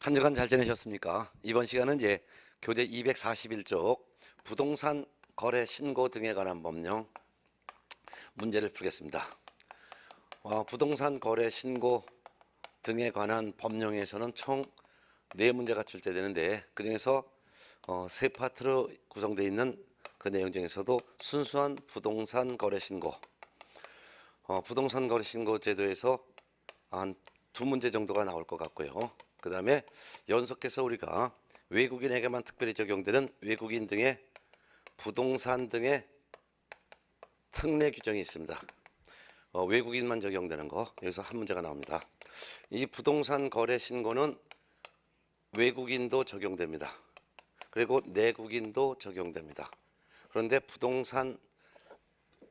한 주간 잘 지내셨습니까? 이번 시간은 이제 교재 241쪽 부동산 거래 신고 등에 관한 법령 문제를 풀겠습니다. 부동산 거래 신고 등에 관한 법령에서는 총 4문제가 출제되는데 그중에서 세 파트로 구성되어 있는 그 내용 중에서도 순수한 부동산 거래 신고, 부동산 거래 신고 제도에서 한 2문제 정도가 나올 것 같고요. 그 다음에 연속해서 우리가 외국인에게만 특별히 적용되는 외국인 등의 부동산 등의 특례 규정이 있습니다. 외국인만 적용되는 거, 여기서 한 문제가 나옵니다. 이 부동산 거래 신고는 외국인도 적용됩니다. 그리고 내국인도 적용됩니다. 그런데 부동산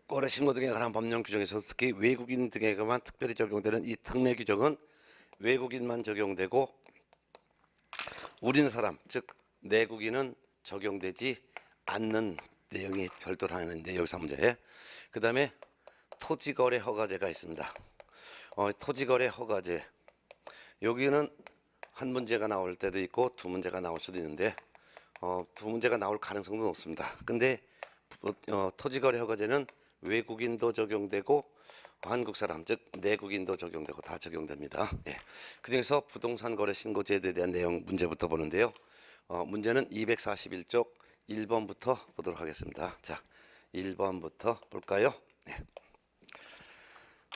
거래 신고 등에 관한 법령 규정에서 특히 외국인 등에게만 특별히 적용되는 이 특례 규정은 외국인만 적용되고 우린 사람, 즉 내국인은 적용되지 않는 내용이 별도로 하나 있는데 여기서 문제. 그 다음에 토지거래 허가제가 있습니다. 토지거래 허가제, 여기는 한 문제가 나올 때도 있고 2문제가 나올 수도 있는데 2문제가 나올 가능성도 높습니다. 근데 토지거래 허가제는 외국인도 적용되고 한국 사람, 즉 내국인도 적용되고 다 적용됩니다. 예. 그중에서 부동산 거래 신고 제도에 대한 내용 문제부터 보는데요. 문제는 241쪽 1번부터 보도록 하겠습니다. 자, 1번부터 볼까요? 예.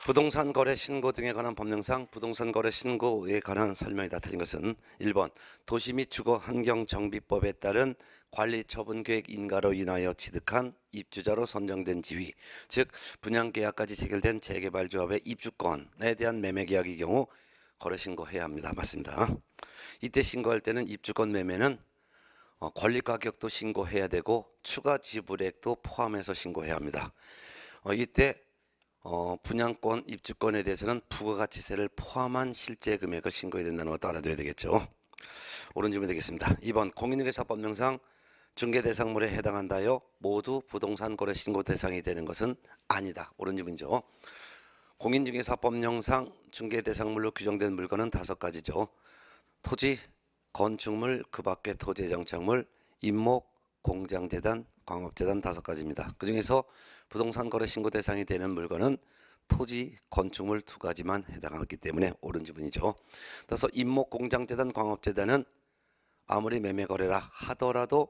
부동산 거래 신고 등에 관한 법령상 부동산 거래 신고에 관한 설명이 다 틀린 것은 1번 도시 및 주거 환경 정비법에 따른 관리 처분 계획 인가로 인하여 취득한 입주자로 선정된 지위, 즉 분양 계약까지 체결된 재개발 조합의 입주권에 대한 매매 계약의 경우 거래 신고해야 합니다. 맞습니다. 이때 신고할 때는 입주권 매매는 권리 가격도 신고해야 되고 추가 지불액도 포함해서 신고해야 합니다. 이때 분양권, 입주권에 대해서는 부가가치세를 포함한 실제 금액을 신고해야 된다는 것도 알아둬야 되겠죠. 옳은 질문 되겠습니다. 2번 공인중개사 법령상 중개대상물에 해당한다여 모두 부동산 거래 신고 대상이 되는 것은 아니다. 옳은 질문이죠. 공인중개사 법령상 중개대상물로 규정된 물건은 5가지죠. 토지, 건축물, 그 밖의 토지 정착물, 임목, 공장재단, 광업재단 5가지입니다. 그 중에서 부동산 거래 신고 대상이 되는 물건은 토지, 건축물 2가지만 해당하기 때문에 옳은 지문이죠. 따라서 임목, 공장재단, 광업재단은 아무리 매매 거래라 하더라도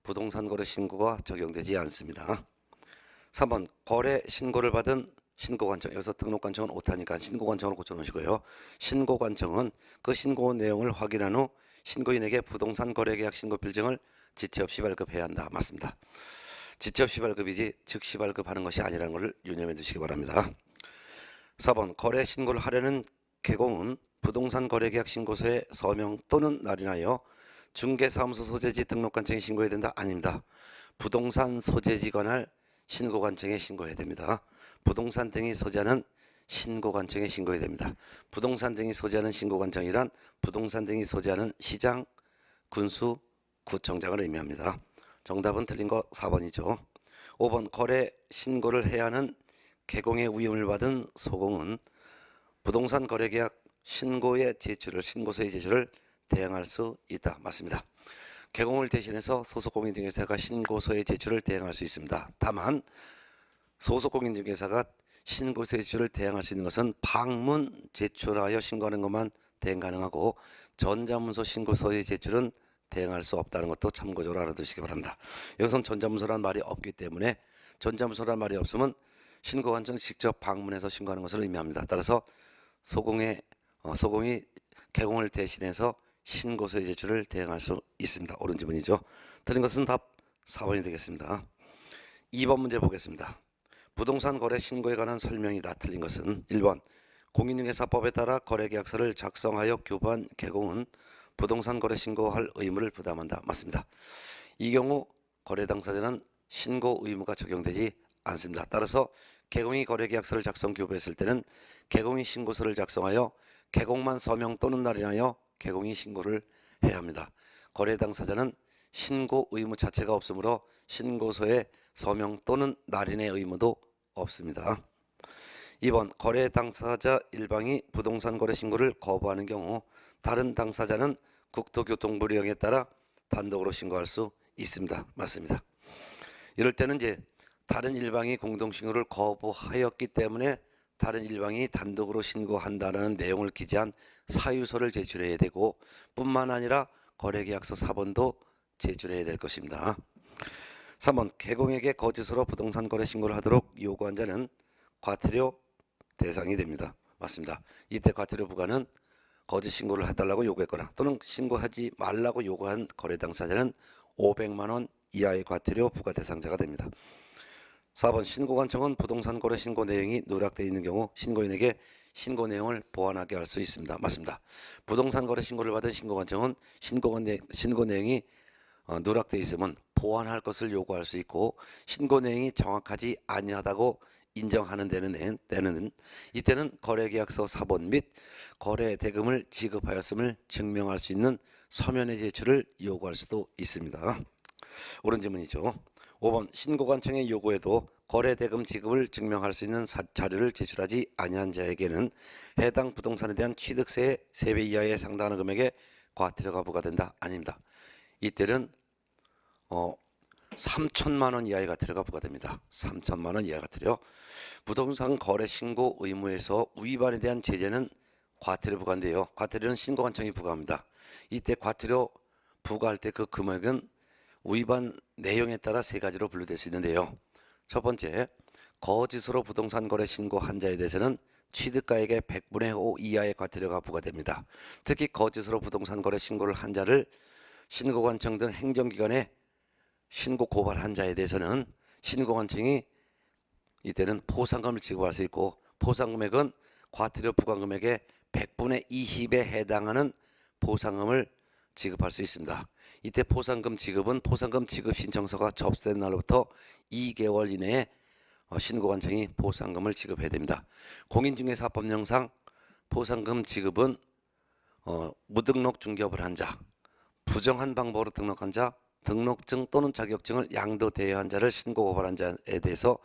부동산 거래 신고가 적용되지 않습니다. 3번 거래 신고를 받은 신고관청, 여기서 등록관청은 오타니까 신고관청으로 고쳐놓으시고요. 신고관청은 그 신고 내용을 확인한 후 신고인에게 부동산 거래계약 신고 필증을 지체 없이 발급해야 한다. 맞습니다. 지체 없이 발급이지 즉시 발급하는 것이 아니라는 것을 유념해 두시기 바랍니다. 4번 거래 신고를 하려는 개공은 부동산 거래계약 신고서에 서명 또는 날인하여 중개사무소 소재지 등록관청에 신고해야 된다. 아닙니다. 부동산 소재지 관할 신고관청에 신고해야 됩니다. 부동산 등이 소재하는 신고관청에 신고해야 됩니다. 부동산 등이 소재하는 신고관청이란 부동산 등이 소재하는 시장, 군수, 구청장을 의미합니다. 정답은 틀린 거 4번이죠. 5번 거래 신고를 해야 하는 개공의 위임을 받은 소공은 부동산 거래계약 신고서의 제출을 대행할 수 있다. 맞습니다. 개공을 대신해서 소속 공인중개사가 신고서의 제출을 대행할 수 있습니다. 다만 소속 공인중개사가 신고서 제출을 대행할 수 있는 것은 방문 제출하여 신고하는 것만 대행 가능하고 전자문서 신고서의 제출은 대행할 수 없다는 것도 참고적으로 알아두시기 바랍니다. 여기서는 전자문서란 말이 없기 때문에 전자문서란 말이 없으면 신고관청 직접 방문해서 신고하는 것을 의미합니다. 따라서 소공이 개공을 대신해서 신고서의 제출을 대행할 수 있습니다. 옳은 질문이죠. 틀린 것은 답 4번이 되겠습니다. 2번 문제 보겠습니다. 부동산 거래 신고에 관한 설명이 다 틀린 것은 1번 공인중개사법에 따라 거래계약서를 작성하여 교부한 개공은 부동산 거래 신고할 의무를 부담한다. 맞습니다. 이 경우 거래 당사자는 신고 의무가 적용되지 않습니다. 따라서 개공이 거래계약서를 작성 교부했을 때는 개공이 신고서를 작성하여 개공만 서명 또는 날인하여 개공이 신고를 해야 합니다. 거래 당사자는 신고 의무 자체가 없으므로 신고서에 서명 또는 날인의 의무도 없습니다. 2번 거래 당사자 일방이 부동산 거래 신고를 거부하는 경우 다른 당사자는 국토교통부령에 따라 단독으로 신고할 수 있습니다. 맞습니다. 이럴 때는 이제 다른 일방이 공동신고를 거부하였기 때문에 다른 일방이 단독으로 신고한다는 내용을 기재한 사유서를 제출해야 되고, 뿐만 아니라 거래계약서 사본도 제출해야 될 것입니다. 3번 개공에게 거짓으로 부동산 거래 신고를 하도록 요구한 자는 과태료 대상이 됩니다. 맞습니다. 이때 과태료 부과는 거짓 신고를 해달라고 요구했거나 또는 신고하지 말라고 요구한 거래 당사자는 500만 원 이하의 과태료 부과 대상자가 됩니다. 4번 신고관청은 부동산 거래 신고 내용이 누락되어 있는 경우 신고인에게 신고 내용을 보완하게 할 수 있습니다. 맞습니다. 부동산 거래 신고를 받은 신고관청은 신고 내용이 누락되어 있으면 보완할 것을 요구할 수 있고, 신고 내용이 정확하지 아니하다고 인정하는 때는 이때는 거래계약서 사본 및 거래 대금을 지급하였음을 증명할 수 있는 서면의 제출을 요구할 수도 있습니다. 옳은 질문이죠. 5번 신고관청의 요구에도 거래 대금 지급을 증명할 수 있는 자료를 제출하지 아니한 자에게는 해당 부동산에 대한 취득세의 3배 이하에 상당하는 금액의 과태료가 부과된다. 아닙니다. 이때는 3천만 원 이하의 과태료가 부과됩니다. 3천만 원 이하의 과태료. 부동산 거래 신고 의무에서 위반에 대한 제재는 과태료 부과인데요. 과태료는 신고관청이 부과합니다. 이때 과태료 부과할 때 그 금액은 위반 내용에 따라 3가지로 분류될 수 있는데요. 첫 번째, 거짓으로 부동산 거래 신고한 자에 대해서는 취득가액의 100분의 5 이하의 과태료가 부과됩니다. 특히 거짓으로 부동산 거래 신고를 한 자를 신고관청 등 행정기관에 신고 고발한 자에 대해서는 신고관청이 이때는 포상금을 지급할 수 있고, 포상금액은 과태료 부과금액의 100분의 20에 해당하는 포상금을 지급할 수 있습니다. 이때 포상금 지급은 포상금 지급 신청서가 접수된 날로부터 2개월 이내에 신고관청이 포상금을 지급해야 됩니다. 공인중개사법령상 포상금 지급은 무등록 중개업을 한 자, 부정한 방법으로 등록한 자, 등록증 또는 자격증을 양도 대여한 자를 신고 고발한 자에 대해서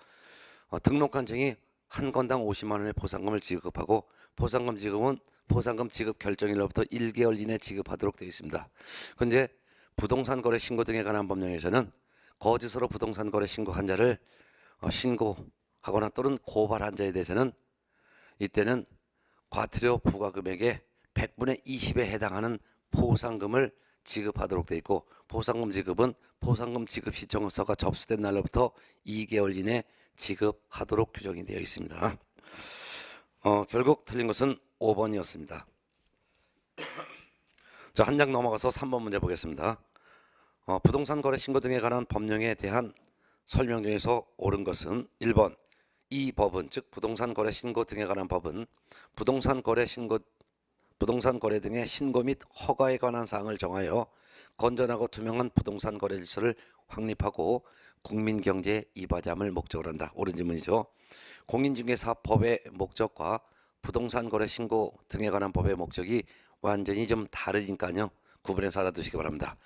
등록관청이 한 건당 50만 원의 포상금을 지급하고, 포상금 지급은 포상금 지급 결정일로부터 1개월 이내 지급하도록 되어 있습니다. 그런데 부동산 거래 신고 등에 관한 법령에서는 거짓으로 부동산 거래 신고한 자를 신고하거나 또는 고발한 자에 대해서는 이때는 과태료 부과 금액의 100분의 20에 해당하는 포상금을 지급하도록 되어 있고, 포상금 지급은 포상금 지급 신청서가 접수된 날로부터 2개월 이내 지급하도록 규정이 되어 있습니다. 결국 틀린 것은 5번이었습니다. 자, 한 장 넘어가서 3번 문제 보겠습니다. 부동산 거래 신고 등에 관한 법령에 대한 설명 중에서 옳은 것은 1번 이 법은, 즉 부동산 거래 신고 등에 관한 법은 부동산 거래 등의 신고 및 허가에 관한 사항을 정하여 건전하고 투명한 부동산 거래 질서를 확립하고 국민 경제에 이바지함을 목적으로 한다. 옳은 질문이죠. 공인중개사법의 목적과 부동산 거래 신고 등에 관한 법의 목적이 완전히 좀 다르니까요. 구분해서 알아두시기 바랍니다.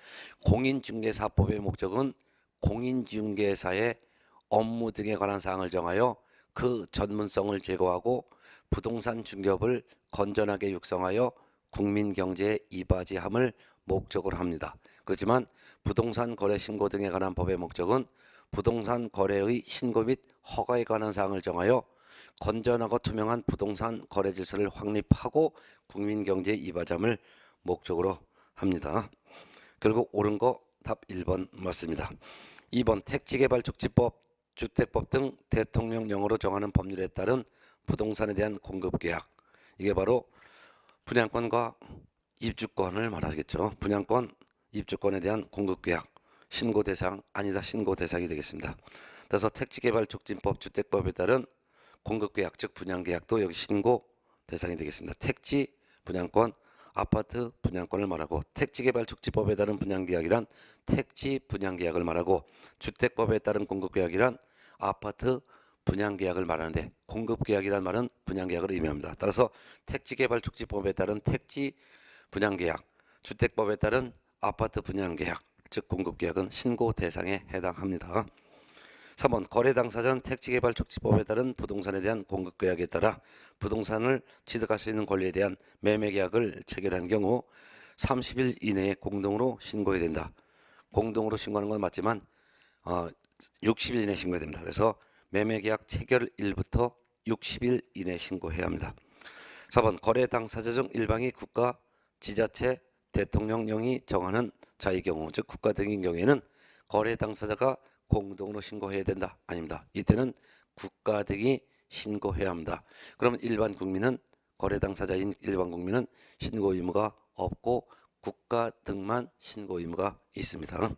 공인중개사법의 목적은 공인중개사의 업무 등에 관한 사항을 정하여 그 전문성을 제고하고 부동산 중개업을 건전하게 육성하여 국민 경제에 이바지함을 목적으로 합니다. 그렇지만 부동산 거래 신고 등에 관한 법의 목적은 부동산 거래의 신고 및 허가에 관한 사항을 정하여 건전하고 투명한 부동산 거래 질서를 확립하고 국민 경제에 이바지함을 목적으로 합니다. 결국 옳은 거 답 1번 맞습니다. 2번 택지개발촉진법, 주택법 등 대통령령으로 정하는 법률에 따른 부동산에 대한 공급계약, 이게 바로 분양권과 입주권을 말하겠죠. 분양권, 입주권에 대한 공급계약, 신고대상 아니다 신고대상이 되겠습니다. 그래서 택지개발촉진법, 주택법에 따른 공급계약 즉 분양계약도 여기 신고 대상이 되겠습니다. 택지 분양권, 아파트 분양권을 말하고, 택지개발촉진법에 따른 분양계약이란 택지 분양계약을 말하고, 주택법에 따른 공급계약이란 아파트 분양계약을 말하는데, 공급계약이란 말은 분양계약을 의미합니다. 따라서 택지개발촉진법에 따른 택지 분양계약, 주택법에 따른 아파트 분양계약 즉 공급계약은 신고 대상에 해당합니다. 3번 거래 당사자는 택지개발촉진법에 따른 부동산에 대한 공급계약에 따라 부동산을 취득할 수 있는 권리에 대한 매매계약을 체결한 경우 30일 이내에 공동으로 신고해야 된다. 공동으로 신고하는 건 맞지만 60일 이내에 신고해야 됩니다. 그래서 매매계약 체결일부터 60일 이내에 신고해야 합니다. 4번 거래 당사자 중 일방이 국가, 지자체, 대통령령이 정하는 자의 경우, 즉 국가 등인 경우에는 거래 당사자가 공동으로 신고해야 된다. 아닙니다. 이때는 국가 등이 신고해야 합니다. 그러면 일반 국민은 거래 당사자인 일반 국민은 신고 의무가 없고 국가 등만 신고 의무가 있습니다.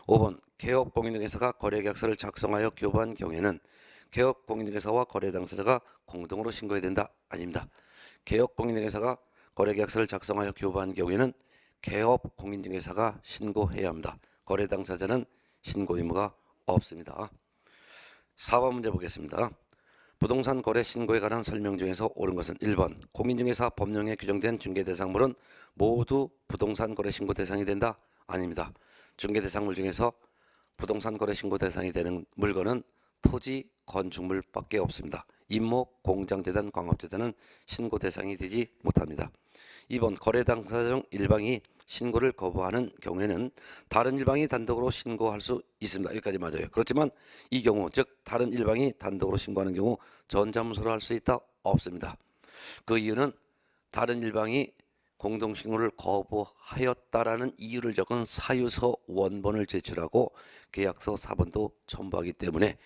5번 개업 공인중개사가 거래계약서를 작성하여 교부한 경우에는 개업 공인중개사와 거래 당사자가 공동으로 신고해야 된다. 아닙니다. 개업 공인중개사가 거래계약서를 작성하여 교부한 경우에는 개업 공인중개사가 신고해야 합니다. 거래 당사자는 신고 의무가 없습니다. 4번 문제 보겠습니다. 부동산 거래 신고에 관한 설명 중에서 옳은 것은 1번 공인중개사 법령에 규정된 중개대상물은 모두 부동산 거래 신고 대상이 된다. 아닙니다. 중개대상물 중에서 부동산 거래 신고 대상이 되는 물건은 토지, 건축물밖에 없습니다. 임목, 공장재단, 광업재단은 신고 대상이 되지 못합니다. 2번 거래 당사자 중 일방이 신고를 거부하는 경우에는 다른 일방이 단독으로 신고할 수 있습니다. 여기까지 맞아요. 그렇지만 이 경우 즉 다른 일방이 단독으로 신고하는 경우 전자문서로 할 수 있다? 없습니다. 그 이유는 다른 일방이 공동신고를 거부하였다라는 이유를 적은 사유서 원본을 제출하고 계약서 사본도 첨부하기 때문에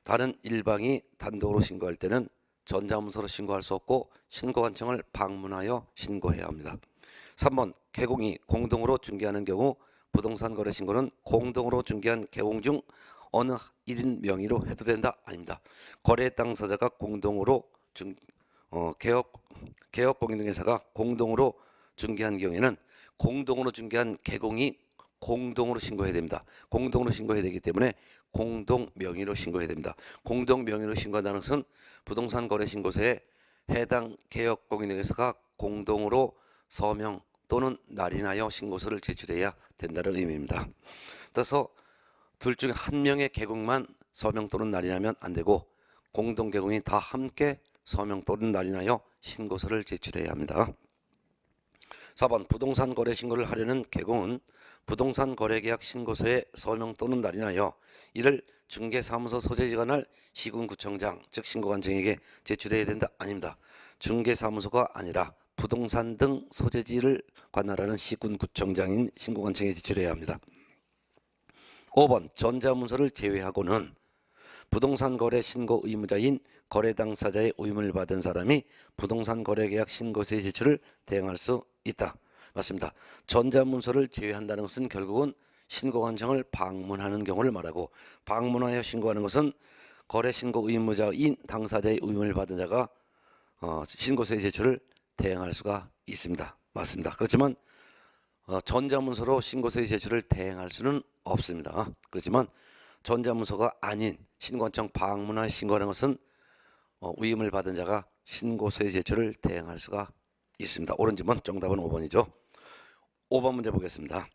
다른 일방이 단독으로 신고할 때는 전자문서로 신고할 수 없고 신고관청을 방문하여 신고해야 합니다. 3번 개공이 공동으로 중개하는 경우 부동산 거래 신고는 공동으로 중개한 개공 중 어느 1인 명의로 해도 된다? 아닙니다. 거래 당사자가 공동으로 개업 공인중개사가 공동으로 중개한 경우에는 공동으로 중개한 개공이 공동으로 신고해야 됩니다. 공동으로 신고해야 되기 때문에 공동 명의로 신고해야 됩니다. 공동 명의로 신고한다는 것은 부동산 거래 신고서에 해당 개업 공인중개사가 공동으로 서명 또는 날인하여 신고서를 제출해야 된다는 의미입니다. 따라서 둘 중에 한 명의 개공만 서명 또는 날인하면 안 되고 공동 개공이 다 함께 서명 또는 날인하여 신고서를 제출해야 합니다. 4번 부동산 거래 신고를 하려는 개공은 부동산 거래계약 신고서에 서명 또는 날인하여 이를 중개사무소 소재지가 관할 시군구청장 즉 신고관청에게 제출해야 된다? 아닙니다. 중개사무소가 아니라 부동산 등 소재지를 관할하는 시군구청장인 신고관청에 제출해야 합니다. 5번 전자문서를 제외하고는 부동산 거래 신고 의무자인 거래 당사자의 의무를 받은 사람이 부동산 거래계약 신고서의 제출을 대행할 수 있다. 맞습니다. 전자문서를 제외한다는 것은 결국은 신고관청을 방문하는 경우를 말하고 방문하여 신고하는 것은 거래 신고 의무자인 당사자의 의무를 받은 자가 신고서의 제출을 대행할 수가 있습니다. 맞습니다. 그렇지만 전자문서로 신고서의 제출을 대행할 수는 없습니다. 그렇지만 전자문서가 아닌 신고관청 방문하여 신고하는 것은 위임을 받은 자가 신고서의 제출을 대행할 수가 있습니다. 옳은 질문 정답은 5번이죠. 5번 문제 보겠습니다.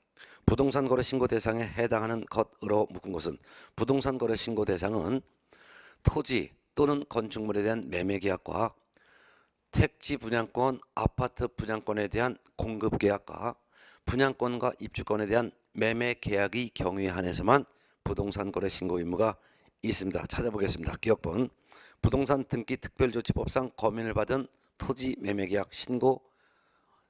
부동산 거래 신고 대상에 해당하는 것으로 묶은 것은 부동산 거래 신고 대상은 토지 또는 건축물에 대한 매매 계약과 택지 분양권, 아파트 분양권에 대한 공급 계약과 분양권과 입주권에 대한 매매 계약의 경우에 한해서만 부동산 거래 신고 의무가 있습니다. 찾아보겠습니다. 기억번 부동산 등기 특별조치법상 검인을 받은 토지 매매 계약 신고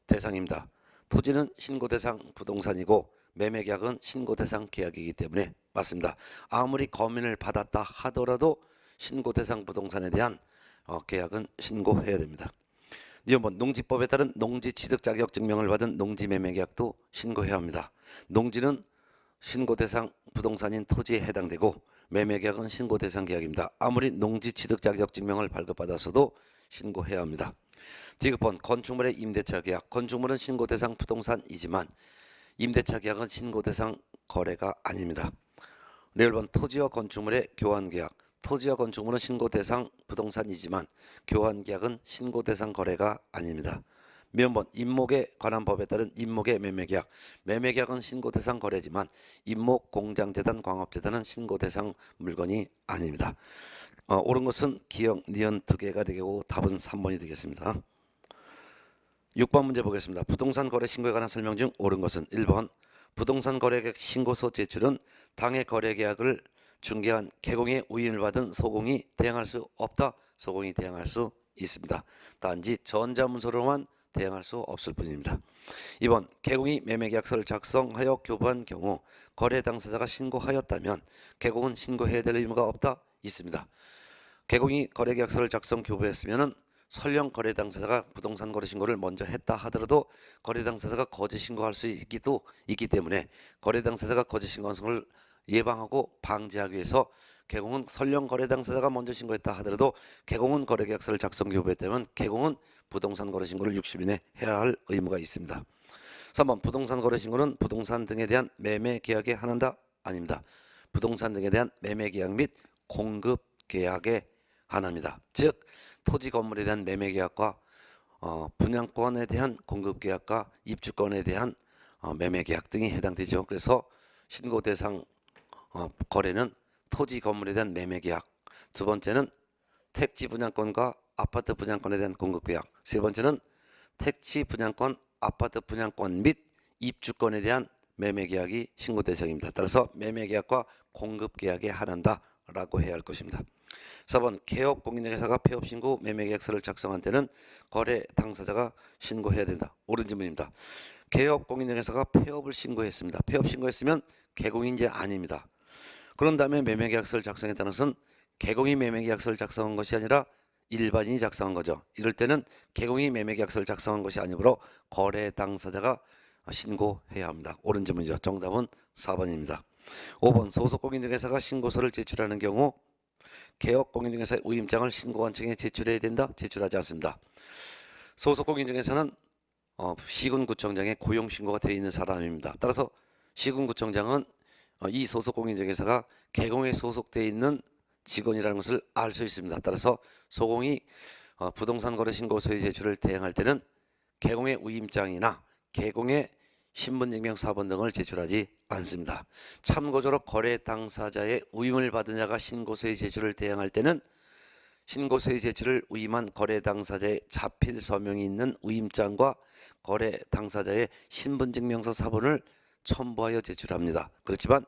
대상입니다. 토지는 신고 대상 부동산이고 매매 계약은 신고 대상 계약이기 때문에 맞습니다. 아무리 검인을 받았다 하더라도 신고 대상 부동산에 대한 계약은 신고해야 됩니다. 이번 농지법에 따른 농지 취득 자격 증명을 받은 농지 매매 계약도 신고해야 합니다. 농지는 신고 대상 부동산인 토지에 해당되고 매매 계약은 신고 대상 계약입니다. 아무리 농지 취득 자격 증명을 발급받았어도 신고해야 합니다. 디귿번 건축물의 임대차 계약. 건축물은 신고 대상 부동산이지만 임대차 계약은 신고 대상 거래가 아닙니다. 리을번 토지와 건축물의 교환 계약. 토지와 건축물은 신고 대상 부동산이지만 교환 계약은 신고 대상 거래가 아닙니다. 미음번 임목에 관한 법에 따른 임목의 매매 계약. 매매 계약은 신고 대상 거래지만 임목, 공장재단, 광업재단은 신고 대상 물건이 아닙니다. 옳은 것은 기역, 니은 두 개가 되고 답은 3번이 되겠습니다. 6번 문제 보겠습니다. 부동산 거래 신고에 관한 설명 중 옳은 것은 1번 부동산 거래계약 신고서 제출은 당해 거래계약을 중개한 개공의 우임을 받은 소공이 대행할 수 없다. 소공이 대행할 수 있습니다. 단지 전자문서로만 대행할 수 없을 뿐입니다. 2번 개공이 매매계약서를 작성하여 교부한 경우 거래 당사자가 신고하였다면 개공은 신고해야 될 의무가 없다. 있습니다. 개공이 거래계약서를 작성 교부했으면 설령 거래 당사자가 부동산 거래 신고를 먼저 했다 하더라도 거래 당사자가 거짓 신고할 수 있기 때문에 거래 당사자가 거짓 신고한 것을 예방하고 방지하기 위해서 개공은 설령 거래 당사자가 먼저 신고했다 하더라도 개공은 거래계약서를 작성 교부했다면 개공은 부동산 거래 신고를 60일 내에 해야 할 의무가 있습니다. 3번 부동산 거래 신고는 부동산 등에 대한 매매 계약에 한한다? 아닙니다. 부동산 등에 대한 매매 계약 및 공급 계약에 한합니다. 즉 토지 건물에 대한 매매 계약과 분양권에 대한 공급 계약과 입주권에 대한 매매 계약 등이 해당되죠. 그래서 신고 대상 거래는 토지 건물에 대한 매매 계약, 두 번째는 택지 분양권과 아파트 분양권에 대한 공급 계약, 세 번째는 택지 분양권, 아파트 분양권 및 입주권에 대한 매매 계약이 신고 대상입니다. 따라서 매매 계약과 공급 계약에 한한다라고 해야 할 것입니다. 4번 개업 공인중개사가 폐업 신고 매매 계약서를 작성한 때는 거래 당사자가 신고해야 된다. 옳은 질문입니다. 개업 공인중개사가 폐업을 신고했습니다. 폐업 신고했으면 개공인지 아닙니다. 그런 다음에 매매 계약서를 작성했다는 것은 개공이 매매 계약서를 작성한 것이 아니라 일반인이 작성한 거죠. 이럴 때는 개공이 매매 계약서를 작성한 것이 아니므로 거래 당사자가 신고해야 합니다. 옳은 질문이죠. 정답은 4번입니다. 5번 소속 공인중개사가 신고서를 제출하는 경우 개업 공인중개사의 우임장을 신고관청에 제출해야 된다? 제출하지 않습니다. 소속 공인중개사는 시군구청장에 고용신고가 되어 있는 사람입니다. 따라서 시군구청장은 이 소속 공인중개사가 개공에 소속되어 있는 직원이라는 것을 알 수 있습니다. 따라서 소공이 부동산 거래 신고서의 제출을 대행할 때는 개공의 우임장이나 개공의 신분증명 사본 등을 제출하지 않습니다. 참고적으로 거래 당사자의 우임을 받은 자가 신고서의 제출을 대행할 때는 신고서의 제출을 우임한 거래 당사자의 자필 서명이 있는 우임장과 거래 당사자의 신분증명서 사본을 첨부하여 제출합니다. 그렇지만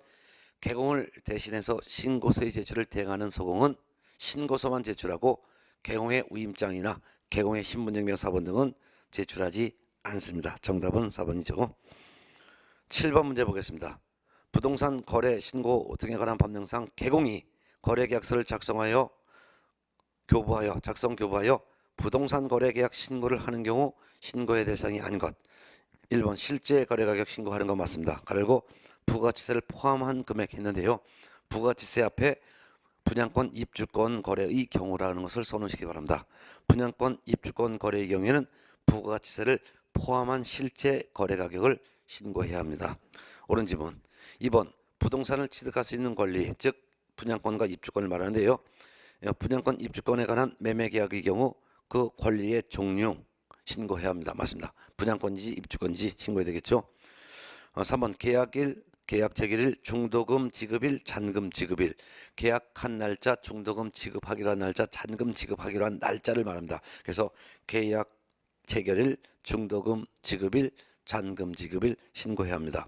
개공을 대신해서 신고서의 제출을 대행하는 소공은 신고서만 제출하고 개공의 우임장이나 개공의 신분증명 사본 등은 제출하지 않습니다. 정답은 4번이죠. 7번 문제 보겠습니다. 부동산 거래 신고 등에 관한 법령상 개공이 거래계약서를 작성 교부하여 부동산 거래계약 신고를 하는 경우 신고의 대상이 아닌 것. 1번 실제 거래가격 신고하는 것 맞습니다. 그리고 부가치세를 포함한 금액 했는데요. 부가치세 앞에 분양권 입주권 거래의 경우라는 것을 선언시키기 바랍니다. 분양권 입주권 거래의 경우에는 부가치세를 포함한 실제 거래가격을 신고해야 합니다. 옳은 질문. 2번 부동산을 취득할 수 있는 권리, 즉 분양권과 입주권을 말하는데요. 분양권 입주권에 관한 매매계약의 경우 그 권리의 종류 신고해야 합니다. 맞습니다. 분양권인지 입주권인지 신고해야 되겠죠. 3번 계약일, 계약 체결일, 중도금 지급일, 잔금 지급일. 계약한 날짜, 중도금 지급하기로 한 날짜, 잔금 지급하기로 한 날짜를 말합니다. 그래서 계약 체결일, 중도금 지급일, 잔금 지급일 신고해야 합니다.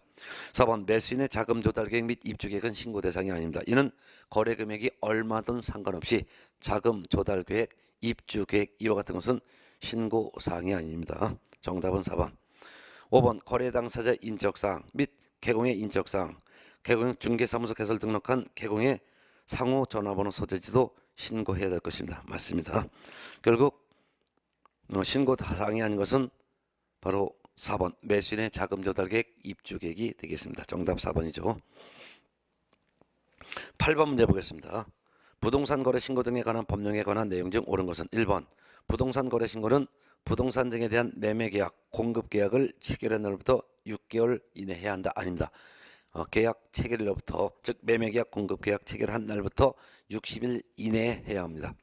4번 매수인의 자금 조달 계획 및 입주 계획은 신고 대상이 아닙니다. 이는 거래 금액이 얼마든 상관없이 자금 조달 계획, 입주 계획 이와 같은 것은 신고 사항이 아닙니다. 정답은 4번. 5번 거래 당사자 인적사항 및 개공의 인적사항, 개공 중개사무소 개설 등록한 개공의 상호 전화번호 소재지도 신고해야 될 것입니다. 맞습니다. 결국 신고 사항이 아닌 것은 바로 4번 매수인의 자금 조달 계획, 입주 계획이 되겠습니다. 정답 4번이죠. 8번 문제 보겠습니다. 부동산 거래 신고 등에 관한 법령에 관한 내용 중 옳은 것은 1번 부동산 거래 신고는 부동산 등에 대한 매매 계약, 공급 계약을 체결한 날부터 6개월 이내 해야 한다. 아닙니다. 계약 체결일로부터 즉 매매 계약, 공급 계약 체결한 날부터 60일 이내에 해야 합니다.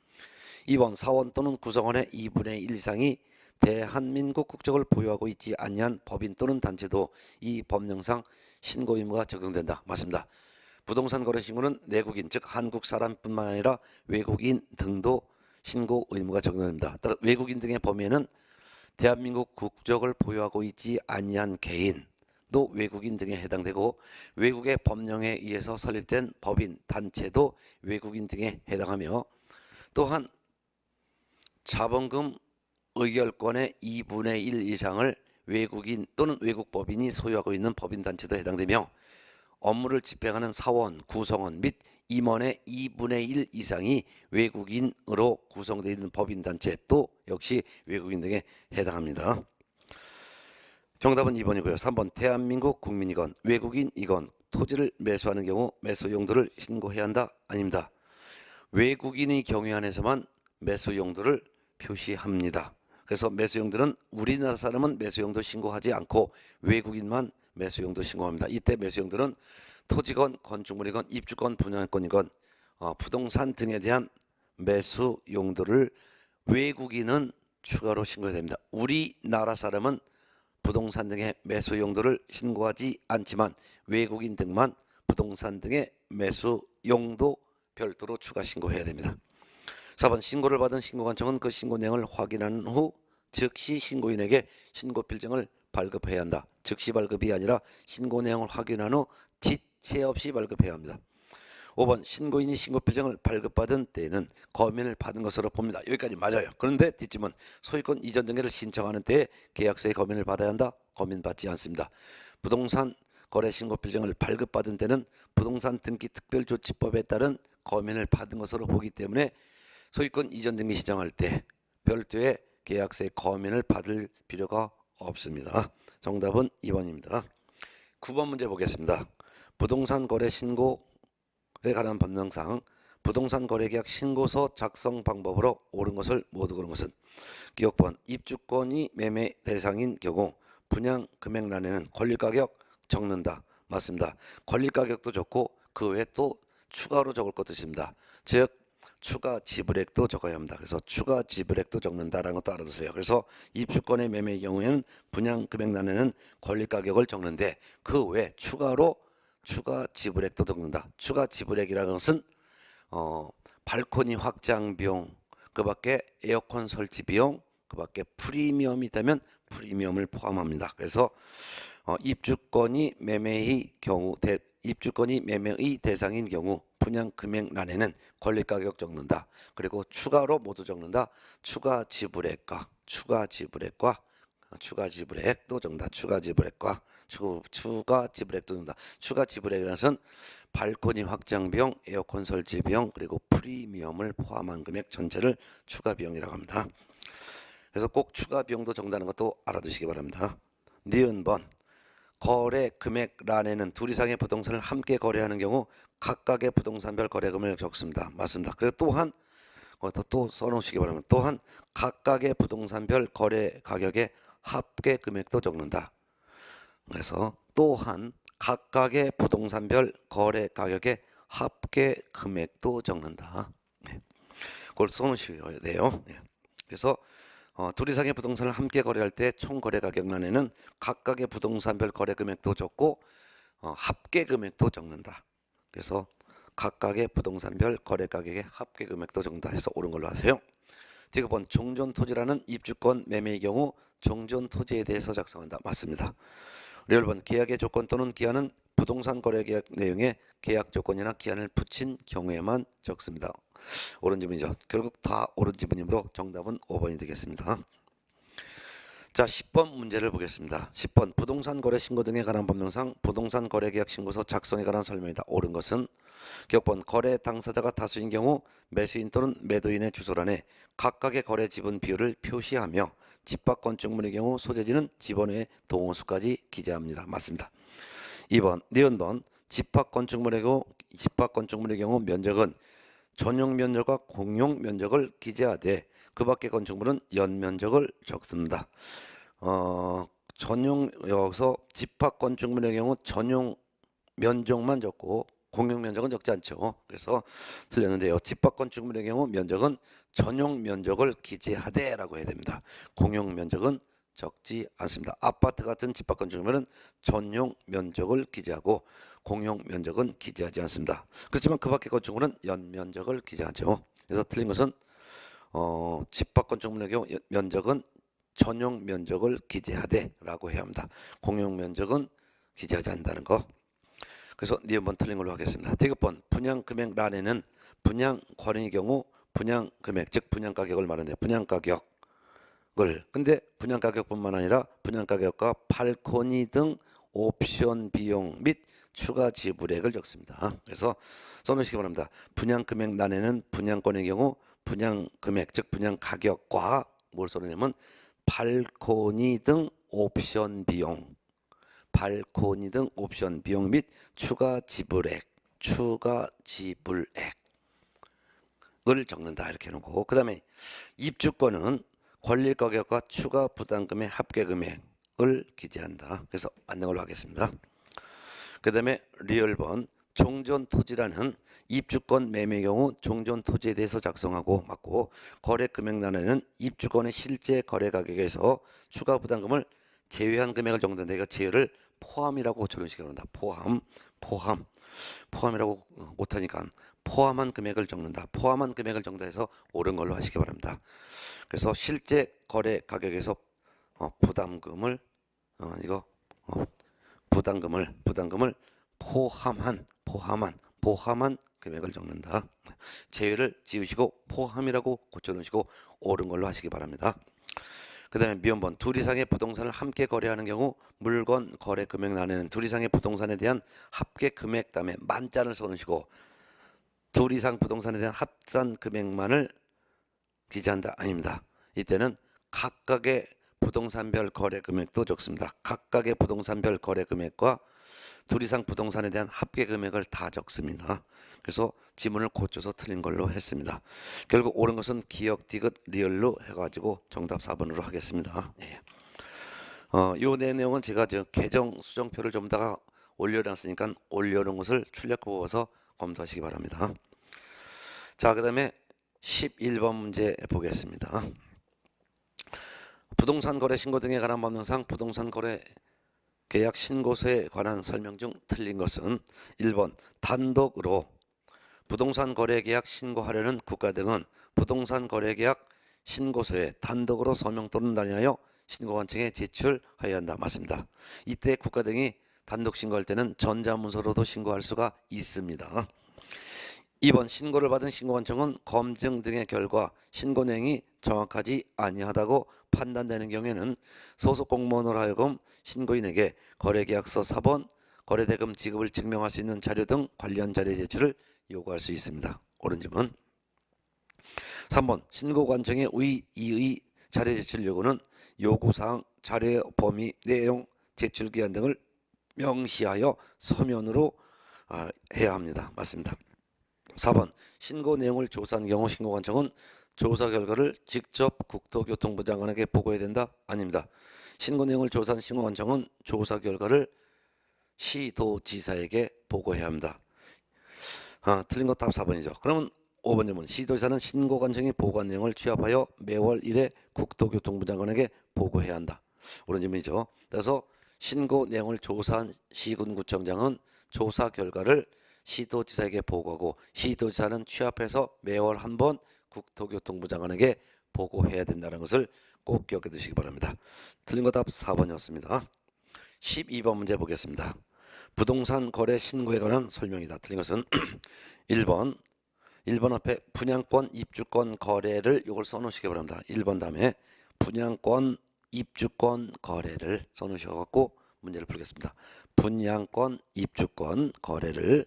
2번 사원 또는 구성원의 2분의 1 이상이 대한민국 국적을 보유하고 있지 아니한 법인 또는 단체도 이 법령상 신고 의무가 적용된다. 맞습니다. 부동산 거래 신고는 내국인 즉 한국 사람뿐만 아니라 외국인 등도 신고 의무가 적용됩니다. 따라 외국인 등의 범위에는 대한민국 국적을 보유하고 있지 아니한 개인 또 외국인 등에 해당되고 외국의 법령에 의해서 설립된 법인, 단체도 외국인 등에 해당하며 또한 자본금 의결권의 2분의 1 이상을 외국인 또는 외국 법인이 소유하고 있는 법인, 단체도 해당되며 업무를 집행하는 사원, 구성원 및 임원의 2분의 1 이상이 외국인으로 구성되어 있는 법인, 단체 또 역시 외국인 등에 해당합니다. 정답은 2번이고요. 3번 대한민국 국민이건 외국인이건 토지를 매수하는 경우 매수 용도를 신고해야 한다? 아닙니다. 외국인의 경우에 한해서만 매수 용도를 표시합니다. 그래서 매수 용도는 우리나라 사람은 매수 용도 신고하지 않고 외국인만 매수 용도 신고합니다. 이때 매수 용도는 토지건 건축물이건 입주권 분양권이건 부동산 등에 대한 매수 용도를 외국인은 추가로 신고해야 됩니다. 우리나라 사람은 부동산 등의 매수 용도를 신고하지 않지만 외국인 등만 부동산 등의 매수 용도 별도로 추가 신고해야 됩니다. 4번 신고를 받은 신고관청은 그 신고 내용을 확인한 후 즉시 신고인에게 신고 필증을 발급해야 한다. 즉시 발급이 아니라 신고 내용을 확인한 후 지체 없이 발급해야 합니다. 5번 신고인이 신고 필증을 발급받은 때에는 검인을 받은 것으로 봅니다. 여기까지 맞아요. 그런데 뒷짐은 소유권 이전 등기를 신청하는 때에 계약서의 검인을 받아야 한다. 검인 받지 않습니다. 부동산 거래 신고 필증을 발급받은 때는 부동산 등기 특별조치법에 따른 검인을 받은 것으로 보기 때문에 소유권 이전 등기 신청할 때 별도의 계약서의 검인을 받을 필요가 없습니다. 정답은 2번입니다. 9번 문제 보겠습니다. 부동산 거래 신고에 관한 법령상 부동산 거래계약 신고서 작성 방법으로 옳은 것을 모두 고른 것은 기억번 입주권이 매매 대상인 경우 분양 금액란에는 권리가격 적는다. 맞습니다. 권리가격도 적고 그 외에 또 추가로 적을 것도 있습니다. 즉 추가 지불액도 적어야 합니다. 그래서 추가 지불액도 적는다라는 것도 알아두세요. 그래서 입주권의 매매의 경우에는 분양 금액란에는 권리가격을 적는데 그 외에 추가로 추가 지불액도 적는다. 추가 지불액이라는 것은 발코니 확장 비용, 그 밖에 에어컨 설치 비용, 그 밖에 프리미엄이 있다면 프리미엄을 포함합니다. 그래서 입주권이 매매의 경우 입주권이 매매의 대상인 경우 분양 금액란에는 권리가격 적는다. 그리고 추가로 모두 적는다. 추가 지불액과 추가 지불액도 적는다. 추가 지불액과 추가 지불액도 적는다. 추가 지불액이라는 것은 발코니 확장 비용, 에어컨 설치 비용, 그리고 프리미엄을 포함한 금액 전체를 추가 비용이라고 합니다. 그래서 꼭 추가 비용도 적는다는 것도 알아두시기 바랍니다. 니은번 거래 금액란에는 둘 이상의 부동산을 함께 거래하는 경우 각각의 부동산별 거래금을 적습니다. 맞습니다. 그리고 또한 또 써놓으시기 바랍니다. 또한 각각의 부동산별 거래 가격의 합계 금액도 적는다. 그래서 또한 각각의 부동산별 거래 가격의 합계 금액도 적는다. 네. 그걸 써놓으셔야 돼요. 네. 그래서 둘 이상의 부동산을 함께 거래할 때 총 거래 가격란에는 각각의 부동산별 거래 금액도 적고 합계 금액도 적는다. 그래서 각각의 부동산별 거래 가격의 합계 금액도 적는다 해서 옳은 걸로 하세요. 디귿번 종전토지라는 입주권 매매의 경우 종전토지에 대해서 작성한다. 맞습니다. 리얼번 계약의 조건 또는 기한은 부동산 거래 계약 내용에 계약 조건이나 기한을 붙인 경우에만 적습니다. 옳은 지문이죠. 결국 다 옳은 지문이므로 정답은 5번이 되겠습니다. 자, 10번 문제를 보겠습니다. 10번 부동산 거래 신고 등에 관한 법령상 부동산 거래 계약 신고서 작성에 관한 설명이다. 옳은 것은 기억번 거래 당사자가 다수인 경우 매수인 또는 매도인의 주소란에 각각의 거래 지분 비율을 표시하며 집합 건축물의 경우 소재지는 집원의 동호수까지 기재합니다. 맞습니다. 2번 니은번 집합 건축물의 경우 면적은 전용 면적과 공용 면적을 기재하되 그 밖의 건축물은 연면적을 적습니다. 여기서 집합 건축물의 경우 전용 면적만 적고 공용 면적은 적지 않죠. 그래서 틀렸는데요. 집합 건축물의 경우 면적은 전용 면적을 기재하되라고 해야 됩니다. 공용 면적은 적지 않습니다. 아파트 같은 집합 건축물은 전용 면적을 기재하고 공용 면적은 기재하지 않습니다. 그렇지만 그 밖의 건축물은 연면적을 기재하죠. 그래서 틀린 것은 집합 건축물의 경우 면적은 전용 면적을 기재하되라고 해야 합니다. 공용 면적은 기재하지 않는다는 거. 그래서 네 한번 틀린 걸로 하겠습니다. 디귿번 분양 금액 란에는 분양 권의 경우 분양 금액 즉 분양 가격을 말하는데 분양 가격을 근데 분양 가격뿐만 아니라 분양 가격과 발코니 등 옵션 비용 및 추가 지불액을 적습니다. 그래서 써놓으시기 바랍니다. 분양 금액 란에는 분양권의 경우 분양 금액 즉 분양 가격과 뭘 써놓냐면 발코니 등 옵션 비용 발코니 등 옵션 비용 및 추가 지불액을 적는다 이렇게 해놓고 그 다음에 입주권은 권리 가격과 추가 부담금의 합계 금액을 기재한다. 그래서 맞는 걸로 하겠습니다. 그 다음에 리얼번 종전 토지라는 입주권 매매 경우 종전 토지에 대해서 작성하고 맞고 거래 금액란에는 입주권의 실제 거래 가격에서 추가 부담금을 제외한 금액을 적는데 이거 제외를 포함이라고 고쳐놓으시기 바랍니다. 포함이라고 못하니까 포함한 금액을 적는다. 포함한 금액을 적는다 해서 옳은 걸로 하시기 바랍니다. 그래서 실제 거래 가격에서 부담금을 부담금을 포함한 금액을 적는다. 제외를 지우시고 포함이라고 고쳐놓으시고 옳은 걸로 하시기 바랍니다. 그 다음에 미연번 둘 이상의 부동산을 함께 거래하는 경우 물건 거래 금액 란에는 둘 이상의 부동산에 대한 합계 금액 다음에 만자를 써놓으시고 둘 이상 부동산에 대한 합산 금액만을 기재한다. 아닙니다. 이때는 각각의 부동산별 거래 금액도 적습니다. 각각의 부동산별 거래 금액과 둘 이상 부동산에 대한 합계 금액을 다 적습니다. 그래서 지문을 고쳐서 틀린 걸로 했습니다. 결국 옳은 것은 기역, 디귿, 리얼로 해가지고 정답 4번으로 하겠습니다. 예. 요 내용은 제가 개정 수정표를 좀 더 올려놨으니까 올려놓은 것을 출력 뽑아서 검토하시기 바랍니다. 자, 그 다음에 11번 문제 보겠습니다. 부동산 거래 신고 등에 관한 법령상 부동산 거래 계약 신고서에 관한 설명 중 틀린 것은 1번 단독으로 부동산 거래 계약 신고하려는 국가 등은 부동산 거래 계약 신고서에 단독으로 서명 또는 단위하여 신고관청에 제출하여야 한다. 맞습니다. 이때 국가 등이 단독 신고할 때는 전자문서로도 신고할 수가 있습니다. 2번 신고를 받은 신고관청은 검증 등의 결과 신고 내용이 정확하지 아니하다고 판단되는 경우에는 소속 공무원으로 하여금 신고인에게 거래계약서 4번 거래대금 지급을 증명할 수 있는 자료 등 관련 자료 제출을 요구할 수 있습니다. 옳은 질문. 3번 신고관청의 이의 자료 제출 요구는 요구사항, 자료의 범위, 내용, 제출기한 등을 명시하여 서면으로 해야 합니다. 맞습니다. 4번 신고 내용을 조사한 경우 신고관청은 조사 결과를 직접 국토교통부 장관에게 보고해야 된다? 아닙니다. 신고 내용을 조사한 신고관청은 조사 결과를 시도지사에게 보고해야 합니다. 틀린 거 답 4번이죠. 그러면 5번 질문. 시도지사는 신고관청이 보고한 내용을 취합하여 매월 1회 국토교통부 장관에게 보고해야 한다. 옳은 질문이죠. 그래서 신고 내용을 조사한 시군구청장은 조사 결과를 시도지사에게 보고하고 시도지사는 취합해서 매월 한 번 국토교통부 장관에게 보고해야 된다는 것을 꼭 기억해 두시기 바랍니다. 틀린 거 답 4번이었습니다. 12번 문제 보겠습니다. 부동산 거래 신고에 관한 설명이다. 틀린 것은 1번 앞에 분양권, 입주권 거래를 이걸 써놓으시기 바랍니다. 1번 다음에 분양권, 입주권 거래를 써놓으셔갖고 문제를 풀겠습니다. 분양권, 입주권 거래를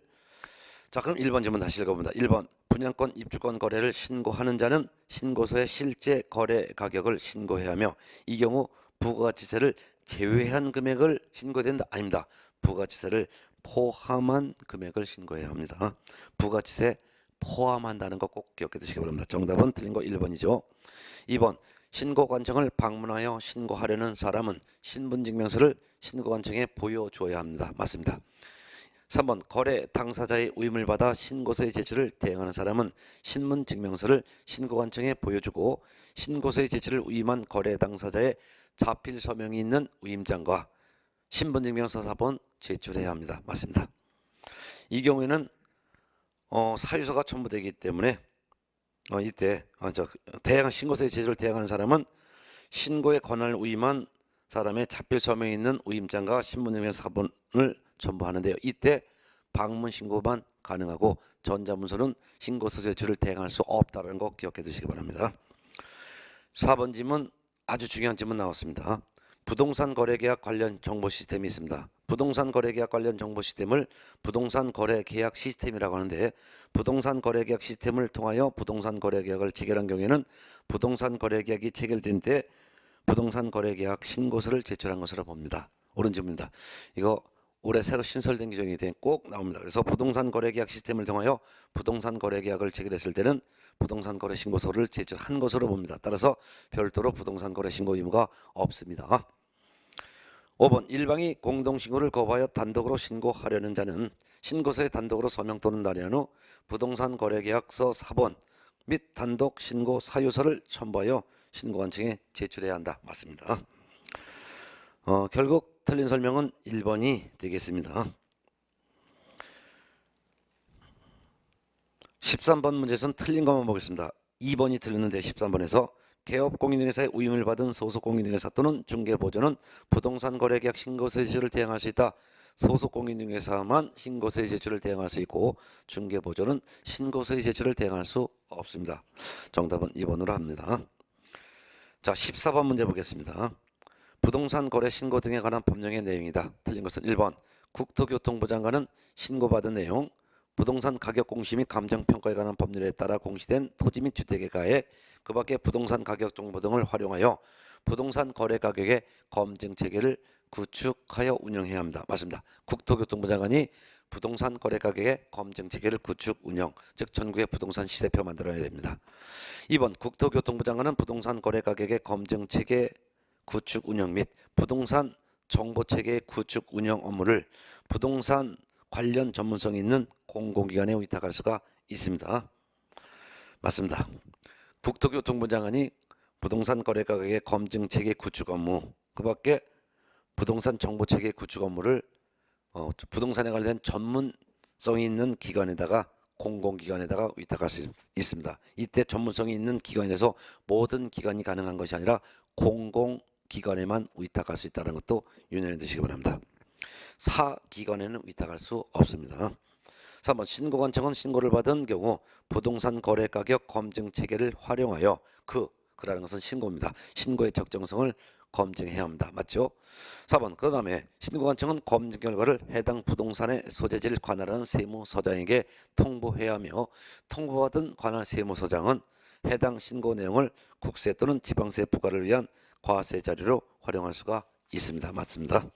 자 그럼 1번 질문 다시 읽어봅니다. 1번 분양권, 입주권 거래를 신고하는 자는 신고서의 실제 거래 가격을 신고해야 하며 이 경우 부가가치세를 제외한 금액을 신고해야 된다. 아닙니다. 부가가치세를 포함한 금액을 신고해야 합니다. 부가가치세 포함한다는 거 꼭 기억해 두시기 바랍니다. 정답은 틀린 거 1번이죠. 2번 신고관청을 방문하여 신고하려는 사람은 신분증명서를 신고관청에 보여주어야 합니다. 맞습니다. 3번 거래 당사자의 위임을 받아 신고서의 제출을 대행하는 사람은 신분증명서를 신고관청에 보여주고 신고서의 제출을 위임한 거래 당사자의 자필 서명이 있는 위임장과 신분증명서 4번 제출해야 합니다. 맞습니다. 이 경우에는 사유서가 첨부되기 때문에 이때 신고서의 제출을 대행하는 사람은 신고의 권한을 위임한 사람의 자필 서명이 있는 위임장과 신분증명 사본을 첨부하는데요. 이때 방문 신고만 가능하고 전자문서는 신고서 제출을 대행할 수 없다는 거 기억해 두시기 바랍니다. 4번 질문, 아주 중요한 질문 나왔습니다. 부동산 거래 계약 관련 정보 시스템이 있습니다. 부동산 거래 계약 관련 정보 시스템을 부동산 거래 계약 시스템이라고 하는데, 부동산 거래 계약 시스템을 통하여 부동산 거래 계약을 체결한 경우에는 부동산 거래 계약이 체결된 때 부동산 거래 계약 신고서를 제출한 것으로 봅니다. 옳은 질문입니다. 이거 올해 새로 신설된 규정이 꼭 나옵니다. 그래서 부동산 거래 계약 시스템을 통하여 부동산 거래 계약을 체결했을 때는 부동산 거래 신고서를 제출한 것으로 봅니다. 따라서 별도로 부동산 거래 신고 의무가 없습니다. 5번, 일방이 공동신고를 거부하여 단독으로 신고하려는 자는 신고서에 단독으로 서명 또는 날인한 후 부동산 거래계약서 사본 및 단독 신고 사유서를 첨부하여 신고관청에 제출해야 한다. 맞습니다. 결국 틀린 설명은 1번이 되겠습니다. 13번 문제에서는 틀린 것만 보겠습니다. 2번이 틀렸는데 13번에서 개업공인중개사의 위임을 받은 소속공인중개사 또는 중개보조는 부동산 거래계약 신고서 제출을 대행할 수 있다. 소속공인중개사만 신고서의 제출을 대행할 수 있고 중개보조는 신고서의 제출을 대행할 수 없습니다. 정답은 2번으로 합니다. 자, 14번 문제 보겠습니다. 부동산 거래 신고 등에 관한 법령의 내용이다. 틀린 것은 1번, 국토교통부 장관은 신고받은 내용, 부동산 가격 공시 및 감정평가에 관한 법률에 따라 공시된 토지 및 주택에 가해 그 밖에 부동산 가격 정보 등을 활용하여 부동산 거래 가격의 검증 체계를 구축하여 운영해야 합니다. 맞습니다. 국토교통부 장관이 부동산 거래 가격의 검증 체계를 구축 운영, 즉 전국의 부동산 시세표 만들어야 됩니다. 2번, 국토교통부 장관은 부동산 거래 가격의 검증 체계 구축 운영 및 부동산 정보 체계 구축 운영 업무를 부동산 관련 전문성이 있는 공공기관에 위탁할 수가 있습니다. 맞습니다. 국토교통부 장관이 부동산 거래 가격의 검증 체계 구축 업무, 그 밖에 부동산 정보 체계 구축 업무를 부동산에 관련된 전문성이 있는 기관에다가 공공기관에다가 위탁할 수 있습니다. 이때 전문성이 있는 기관에서 모든 기관이 가능한 것이 아니라 공공기관에만 위탁할 수 있다는 것도 유념해 두시기 바랍니다. 사기관에는 위탁할 수 없습니다. 3번, 신고관청은 신고를 받은 경우 부동산 거래 가격 검증 체계를 활용하여 그라는 것은 신고입니다. 신고의 적정성을 검증해야 합니다. 맞죠? 4번, 그 다음에 신고관청은 검증 결과를 해당 부동산의 소재지를 관할하는 세무서장에게 통보해야 하며 통보받은 관할 세무서장은 해당 신고 내용을 국세 또는 지방세 부과를 위한 과세 자료로 활용할 수가 있습니다. 맞습니다.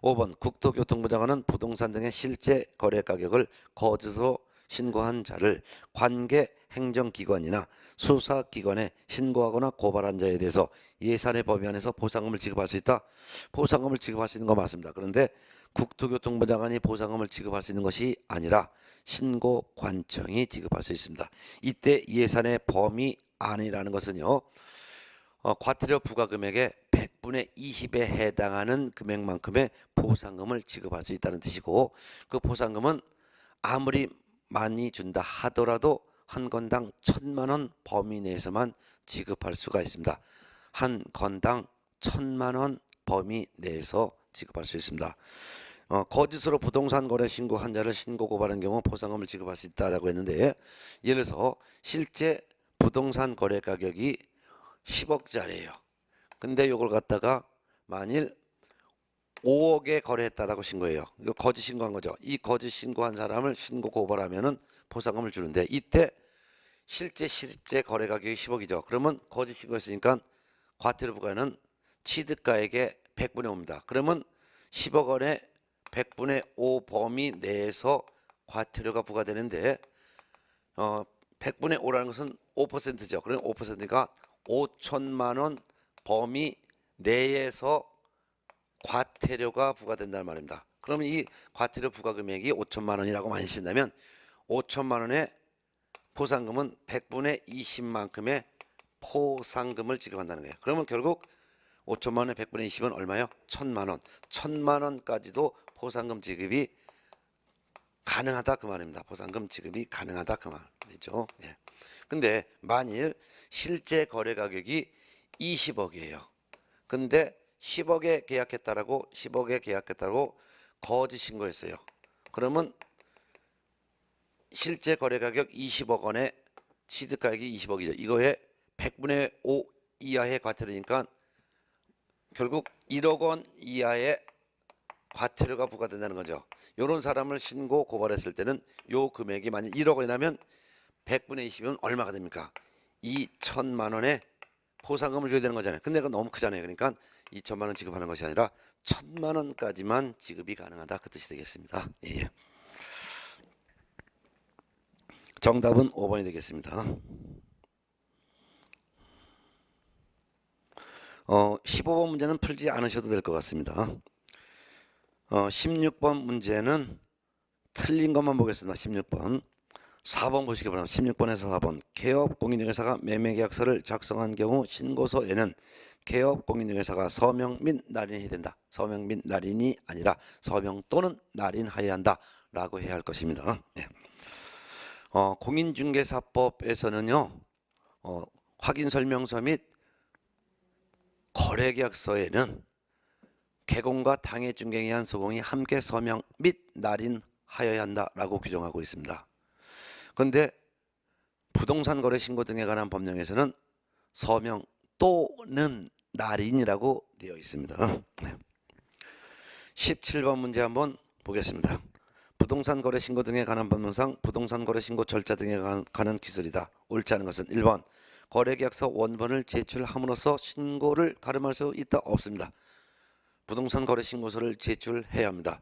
5번, 국토교통부 장관은 부동산 등의 실제 거래 가격을 거짓으로 신고한 자를 관계 행정기관이나 수사기관에 신고하거나 고발한 자에 대해서 예산의 범위 안에서 보상금을 지급할 수 있다. 보상금을 지급할 수 있는 거 맞습니다. 그런데 국토교통부 장관이 보상금을 지급할 수 있는 것이 아니라 신고관청이 지급할 수 있습니다. 이때 예산의 범위 안이라는 것은요, 과태료 부과금액의 100분의 20에 해당하는 금액만큼의 보상금을 지급할 수 있다는 뜻이고, 그 보상금은 아무리 많이 준다 하더라도 한 건당 1,000만 원 범위 내에서만 지급할 수가 있습니다. 한 건당 1,000만 원 범위 내에서 지급할 수 있습니다. 거짓으로 부동산 거래 신고한 자를 신고 고발한 경우 보상금을 지급할 수 있다라고 했는데, 예를 들어서 실제 부동산 거래 가격이 10억짜리예요. 근데 이걸 갖다가 만일 5억에 거래했다라고 신고해요. 이거 거짓 신고한 거죠. 이 거짓 신고한 사람을 신고 고발하면은 보상금을 주는데, 이때 실제 거래 가격이 10억이죠. 그러면 거짓 신고했으니까 과태료 부과는 취득가액의 100분의 5입니다. 그러면 10억 원의 100분의 5 범위 내에서 과태료가 부과되는데, 100분의 5라는 것은 5%죠. 그럼 5%가 5천만 원 범위 내에서 과태료가 부과된다는 말입니다. 그러면 이 과태료 부과 금액이 5천만 원이라고 많이 쓴다면 5천만 원의 보상금은 100분의 20만큼의 포상금을 지급한다는 거예요. 그러면 결국 5천만 원의 100분의 20은 얼마요? 1,000만 원. 1,000만 원까지도 보상금 지급이 가능하다 그 말입니다. 보상금 지급이 가능하다 그 말이죠. 예. 근데 만일 실제 거래 가격이 20억이에요. 근데 10억에 계약했다고 거짓 신고했어요. 그러면 실제 거래 가격 20억 원에 취득가격이 20억이죠. 이거에 100분의 5 이하의 과태료니까 결국 1억 원 이하의 과태료가 부과된다는 거죠. 이런 사람을 신고 고발했을 때는 요 금액이 만약 1억 원이라면 100분의 20이면 얼마가 됩니까? 2천만 원의 포상금을 줘야 되는 거잖아요. 근데 그건 너무 크잖아요. 그러니까 2천만 원 지급하는 것이 아니라 1,000만 원까지만 지급이 가능하다, 그 뜻이 되겠습니다. 예. 정답은 5번이 되겠습니다. 15번 문제는 풀지 않으셔도 될 것 같습니다. 16번 문제는 틀린 것만 보겠습니다. 16번. 4번 보시기 바랍니다. 16번에서 4번. 개업 공인중개사가 매매계약서를 작성한 경우 신고서에는 개업 공인중개사가 서명 및 날인해야 된다. 서명 및 날인이 아니라 서명 또는 날인하여야 한다 라고 해야 할 것입니다. 네. 공인중개사법에서는요, 확인설명서 및 거래계약서에는 개공과 당해중개에 의한 소공이 함께 서명 및 날인하여야 한다라고 규정하고 있습니다. 그런데 부동산 거래 신고 등에 관한 법령에서는 서명 또는 날인이라고 되어 있습니다. 17번 문제 한번 보겠습니다. 부동산 거래 신고 등에 관한 법령상 부동산 거래 신고 절차 등에 관한 기술이다. 옳지 않은 것은 1번 거래계약서 원본을 제출함으로써 신고를 가름할 수 있다. 없습니다. 부동산 거래 신고서를 제출해야 합니다.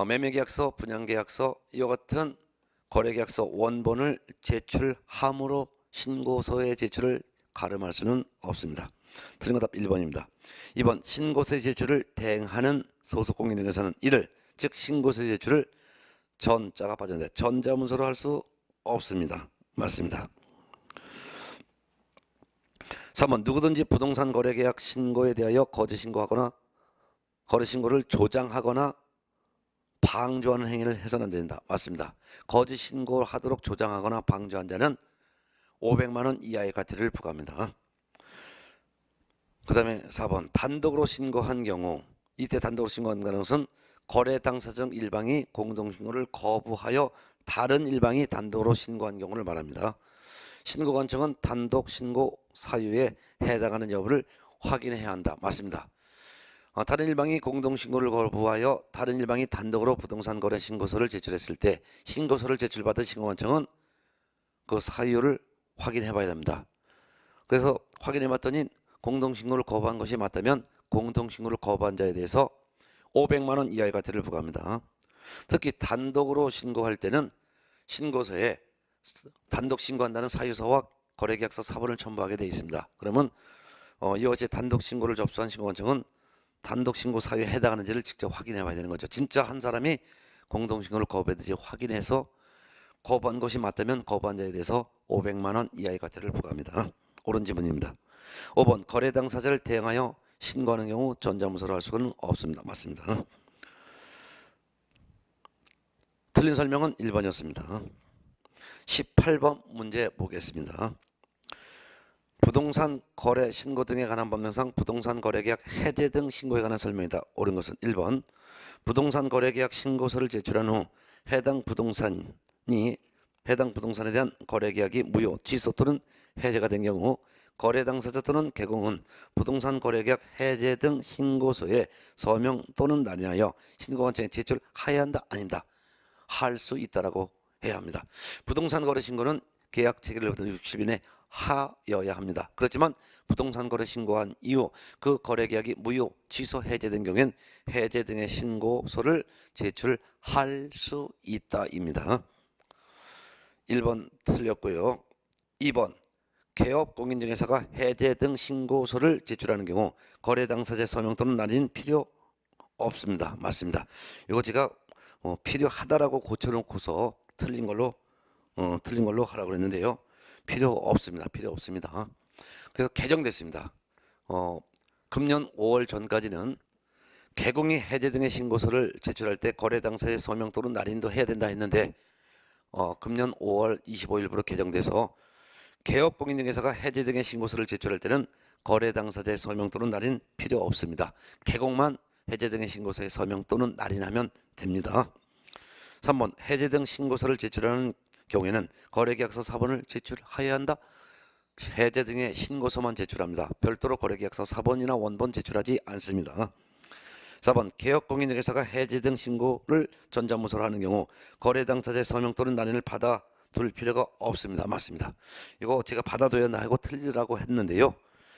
매매계약서, 분양계약서 이와 같은 거래계약서 원본을 제출함으로 신고서의 제출을 가름할 수는 없습니다. 틀린 답 1번입니다. 2번 신고서의 제출을 대행하는 소속공인중개사는 이를, 즉 신고서의 제출을 전자가 빠졌는데 전자문서로 할 수 없습니다. 맞습니다. 3번 누구든지 부동산 거래계약 신고에 대하여 거짓 신고하거나 거래 신고를 조장하거나 방조하는 행위를 해서는 안 된다. 맞습니다. 거짓 신고를 하도록 조장하거나 방조한 자는 500만 원 이하의 과태료를 부과합니다. 그 다음에 4번 단독으로 신고한 경우, 이때 단독으로 신고한다는 것은 거래 당사 중 일방이 공동신고를 거부하여 다른 일방이 단독으로 신고한 경우를 말합니다. 신고관청은 단독 신고 사유에 해당하는 여부를 확인해야 한다. 맞습니다. 다른 일방이 공동신고를 거부하여 다른 일방이 단독으로 부동산 거래 신고서를 제출했을 때 신고서를 제출받은 신고관청은 그 사유를 확인해 봐야 됩니다. 그래서 확인해 봤더니 공동신고를 거부한 것이 맞다면 공동신고를 거부한 자에 대해서 500만 원 이하의 과태료를 부과합니다. 특히 단독으로 신고할 때는 신고서에 단독 신고한다는 사유서와 거래계약서 사본을 첨부하게 되어 있습니다. 그러면 이와 같이 단독 신고를 접수한 신고관청은 단독 신고 사유에 해당하는지를 직접 확인해 봐야 되는 거죠. 진짜 한 사람이 공동 신고를 거부했는지 확인해서 거부한 것이 맞다면 거부한 자에 대해서 500만 원 이하의 과태료를 부과합니다. 옳은 지문입니다. 5번 거래 당사자를 대행하여 신고하는 경우 전자문서로 할 수는 없습니다. 맞습니다. 틀린 설명은 1번이었습니다. 18번 문제 보겠습니다. 부동산 거래 신고 등에 관한 법령상 부동산 거래계약 해제 등 신고에 관한 설명이다. 옳은 것은 1번 부동산 거래계약 신고서를 제출한 후 해당 부동산에 대한 거래계약이 무효, 취소 또는 해제가 된 경우 거래 당사자 또는 개공은 부동산 거래계약 해제 등 신고서에 서명 또는 날인하여 신고관청에 제출해야 한다. 아닙니다. 할 수 있다라고 해야 합니다. 부동산 거래 신고는 계약 체결로부터 60일 내 하여야 합니다. 그렇지만 부동산 거래 신고한 이후 그 거래 계약이 무효, 취소, 해제된 경우엔 해제 등의 신고서를 제출할 수 있다입니다. 1번 틀렸고요. 2번 개업 공인중개사가 해제 등 신고서를 제출하는 경우 거래 당사자 서명 또는 날인 필요 없습니다. 맞습니다. 이거 제가 필요하다라고 고쳐놓고서 틀린 걸로 하라고 했는데요. 필요 없습니다. 필요 없습니다. 그래서 개정됐습니다. 금년 5월 전까지는 개공이 해제 등의 신고서를 제출할 때 거래 당사자의 서명 또는 날인도 해야 된다 했는데 금년 5월 25일부로 개정돼서 개업 공인중개사가 해제 등의 신고서를 제출할 때는 거래 당사자의 서명 또는 날인 필요 없습니다. 개공만 해제 등의 신고서에 서명 또는 날인하면 됩니다. 3번 해제 등 신고서를 제출하는 경우에는 거래계약서 사본을 제출해야 한다. 해제 등의 신고서만 제출합니다. 별도로 거래계약서 사본이나 원본 제출하지 않습니다. 4번 개업공인회계사가 해제 등 신고를 전자문서로 하는 경우 거래 당사자의 서명 또는 날인을 받아둘 필요가 없습니다. 맞습니다. 이거 제가 받아둬야 하고 틀리라고 했는데요.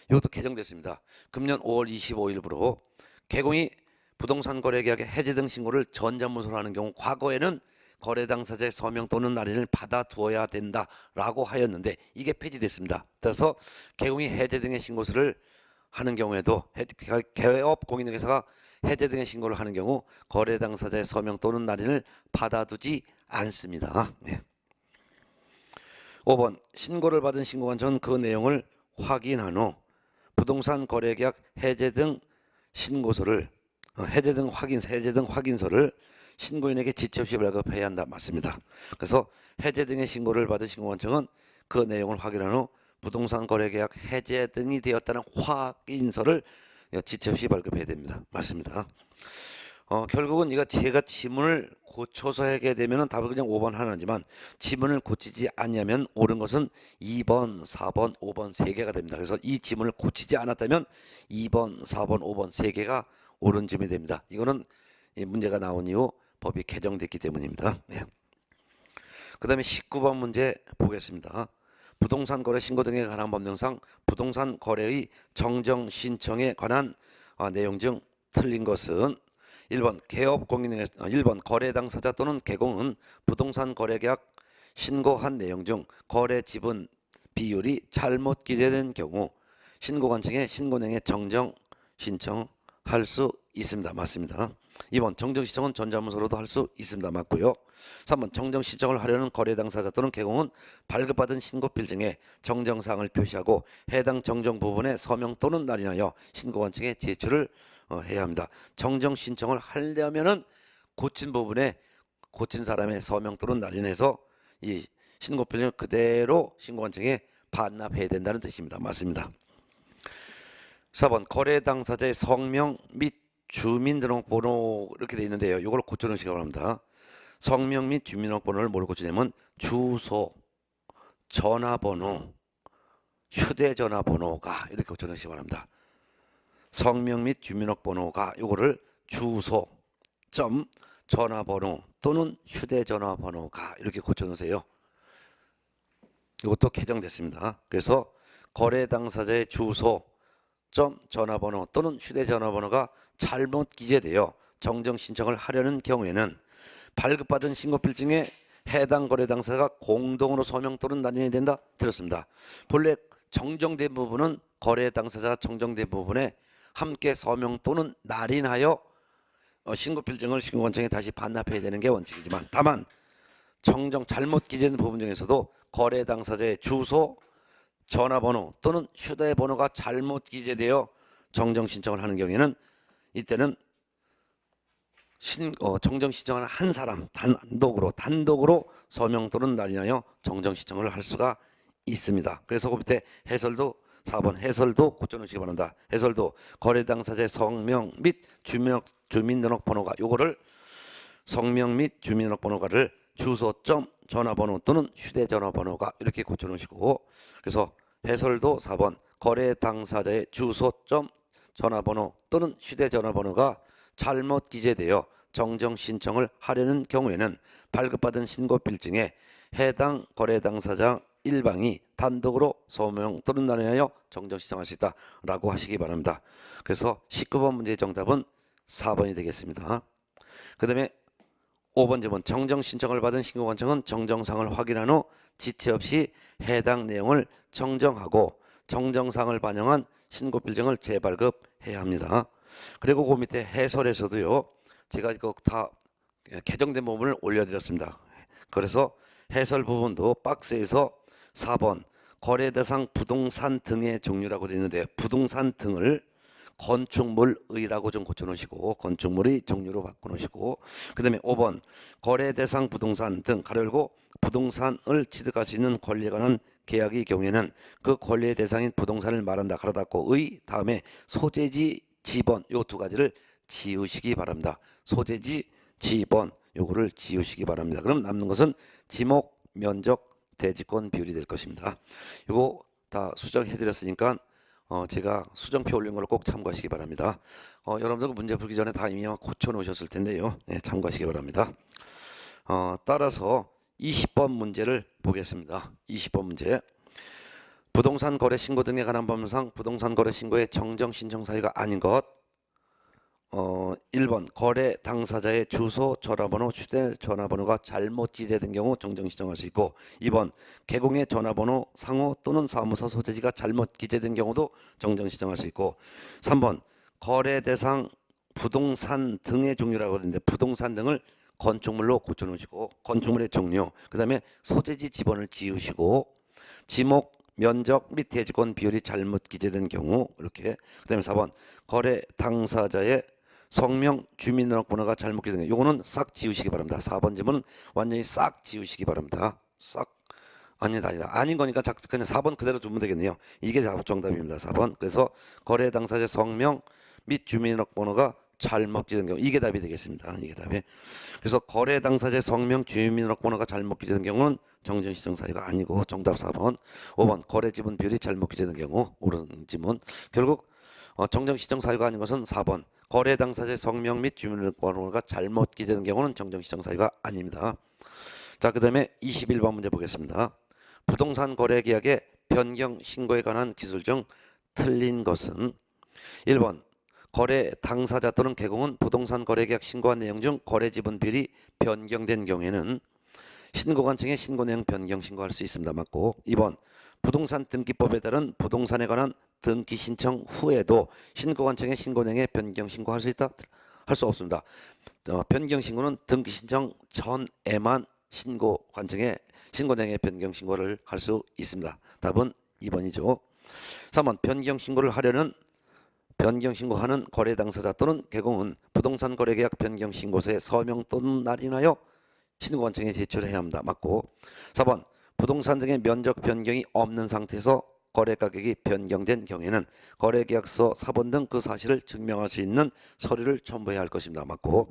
이것도 개정됐습니다. 금년 5월 25일부로 개공이 부동산 거래계약의 해제 등 신고를 전자문서로 하는 경우 과거에는 거래 당사자의 서명 또는 날인을 받아두어야 된다라고 하였는데 이게 폐지됐습니다. 따라서 개공이 해제 등의 신고서를 하는 경우에도 개업공인회계사가 해제 등의 신고를 하는 경우 거래 당사자의 서명 또는 날인을 받아두지 않습니다. 네. 5번 신고를 받은 신고관청은 그 내용을 확인한 후 부동산 거래계약 해제 등 신고서를 해제 등 확인서를 신고인에게 지체 없이 발급해야 한다. 맞습니다. 그래서 해제 등의 신고를 받은 신고관청은 그 내용을 확인한 후 부동산 거래계약 해제 등이 되었다는 확인서를 지체 없이 발급해야 됩니다. 맞습니다. 결국은 제가 지문을 고쳐서 하게 되면 답을 그냥 5번 하나지만 지문을 고치지 않으면 옳은 것은 2번, 4번, 5번 3개가 됩니다. 그래서 이 지문을 고치지 않았다면 2번, 4번, 5번 3개가 옳은 지문이 됩니다. 이거는 문제가 나온 이후 법이 개정됐기 때문입니다. 네. 그 다음에 19번 문제 보겠습니다. 부동산 거래 신고 등에 관한 법령상 부동산 거래의 정정 신청에 관한 내용 중 틀린 것은 1번 개업공인회계사 1번 거래 당사자 또는 개공은 부동산 거래계약 신고한 내용 중 거래 지분 비율이 잘못 기재된 경우 신고관청에 신고내에 정정 신청할 수 있습니다. 맞습니다. 2번 정정 신청은 전자문서로도 할 수 있습니다. 맞고요. 3번 정정 신청을 하려는 거래 당사자 또는 개공은 발급받은 신고 필증에 정정사항을 표시하고 해당 정정 부분에 서명 또는 날인하여 신고관청에 제출을 해야 합니다. 정정 신청을 하려면은 고친 부분에 고친 사람의 서명 또는 날인해서 이 신고 필증을 그대로 신고관청에 반납해야 된다는 뜻입니다. 맞습니다. 4번 거래 당사자의 성명 및 주민등록번호 이렇게 돼 있는데요. 이걸 고쳐놓으시기 바랍니다. 성명 및 주민등록번호를 뭐로 고치냐면 주소, 전화번호, 휴대전화번호가 이렇게 고쳐놓으시기 바랍니다. 성명 및 주민등록번호가 이거를 주소, 전화번호 또는 휴대전화번호가 이렇게 고쳐놓으세요. 이것도 개정됐습니다. 그래서 거래 당사자의 주소, 전화번호 또는 휴대전화번호가 잘못 기재되어 정정 신청을 하려는 경우에는 발급받은 신고필증에 해당 거래 당사자가 공동으로 서명 또는 날인해야 된다. 들었습니다. 본래 정정된 부분은 거래 당사자가 정정된 부분에 함께 서명 또는 날인하여 신고필증을 신고관청에 다시 반납해야 되는 게 원칙이지만 다만 정정 잘못 기재된 부분 중에서도 거래 당사자의 주소, 전화번호 또는 휴대번호가 잘못 기재되어 정정 신청을 하는 경우에는 이때는 정정 신청을 한 사람 단독으로 서명 또는 날인하여 정정 신청을 할 수가 있습니다. 그래서 그 밑에 해설도 4번 해설도 고쳐놓으시기 바랍니다. 해설도 거래 당사자의 성명 및 주민등록번호가 요거를 성명 및 주민등록번호가를 주소, 전화번호 또는 휴대전화번호가 이렇게 고쳐놓으시고 그래서 해설도 4번 거래 당사자의 주소, 전화번호 또는 휴대전화번호가 잘못 기재되어 정정 신청을 하려는 경우에는 발급받은 신고필증에 해당 거래 당사자 일방이 단독으로 서명 또는 날인하여 정정 신청할 수 있다라고 하시기 바랍니다. 그래서 19번 문제의 정답은 4번이 되겠습니다. 그 다음에 5번 질문 정정 신청을 받은 신고관청은 정정사항을 확인한 후 지체 없이 해당 내용을 정정하고 정정사항을 반영한 신고필증을 재발급해야 합니다. 그리고 그 밑에 해설에서도요. 제가 이거 다 개정된 부분을 올려드렸습니다. 그래서 해설 부분도 박스에서 4번 거래 대상 부동산 등의 종류라고 되어 있는데 부동산 등을 건축물의라고 좀 고쳐놓으시고 건축물의 종류로 바꿔놓으시고 그 다음에 5번 거래 대상 부동산 등 가로 열고 부동산을 취득할 수 있는 권리에 관한 계약의 경우에는 그 권리의 대상인 부동산을 말한다. 가로 닫고 의 다음에 소재지 지번 요 두 가지를 지우시기 바랍니다. 소재지 지번 요거를 지우시기 바랍니다. 그럼 남는 것은 지목, 면적, 대지권 비율이 될 것입니다. 요거 다 수정해 드렸으니까 제가 수정표 올린 걸 꼭 참고하시기 바랍니다. 여러분들 문제 풀기 전에 다 이미 고쳐 놓으셨을 텐데요. 네, 참고하시기 바랍니다. 따라서 20번 문제를 보겠습니다. 20번 문제. 부동산 거래 신고 등에 관한 법률상 부동산 거래 신고의 정정 신청 사유가 아닌 것. 1번 거래 당사자의 주소, 전화번호, 휴대전화번호가 잘못 기재된 경우 정정 신청할 수 있고 2번 개공의 전화번호, 상호 또는 사무소 소재지가 잘못 기재된 경우도 정정 신청할 수 있고 3번 거래 대상 부동산 등의 종류라고 하는데 부동산 등을 건축물로 고쳐놓으시고 건축물의 종류 그 다음에 소재지 지번을 지우시고 지목 면적 및 대지권 비율이 잘못 기재된 경우 이렇게 그 다음에 4번 거래 당사자의 성명 주민등록번호가 잘못 기재된 경우 요거는 싹 지우시기 바랍니다. 4번 질문은 완전히 싹 지우시기 바랍니다. 싹 아니다 아닌 거니까 그냥 4번 그대로 두면 되겠네요. 이게 정답입니다. 4번 그래서 거래 당사자의 성명 및 주민등록번호가 잘못 기재된 경우 이게 답이 되겠습니다. 이게 답이. 그래서 거래 당사자의 성명 주민등록번호가 잘못 기재된 경우는 정정 신청 사유가 아니고 정답 4번. 5번 거래 지분 비율이 잘못 기재된 경우 옳은 지문. 결국 정정 신청 사유가 아닌 것은 4번 거래 당사자의 성명 및 주민등록번호가 잘못 기재된 경우는 정정 신청 사유가 아닙니다. 자, 그 다음에 21번 문제 보겠습니다. 부동산 거래 계약의 변경 신고에 관한 기술 중 틀린 것은 1번 거래 당사자 또는 개공은 부동산 거래계약 신고한 내용 중 거래 지분 비율이 변경된 경우에는 신고관청에 신고 내용 변경 신고할 수 있습니다. 맞고 2번 부동산 등기법에 따른 부동산에 관한 등기 신청 후에도 신고관청에 신고 내용에 변경 신고할 수 있다? 할 수 없습니다. 변경 신고는 등기 신청 전에만 신고관청에 신고 내용에 변경 신고를 할 수 있습니다. 답은 2번이죠. 3번 변경 신고를 하려는 변경 신고하는 거래 당사자 또는 개공은 부동산 거래 계약 변경 신고서에 서명 또는 날인하여 신고관청에 제출해야 합니다. 맞고 4번 부동산 등의 면적 변경이 없는 상태에서 거래 가격이 변경된 경우에는 거래 계약서, 사본 등 그 사실을 증명할 수 있는 서류를 첨부해야 할 것입니다. 맞고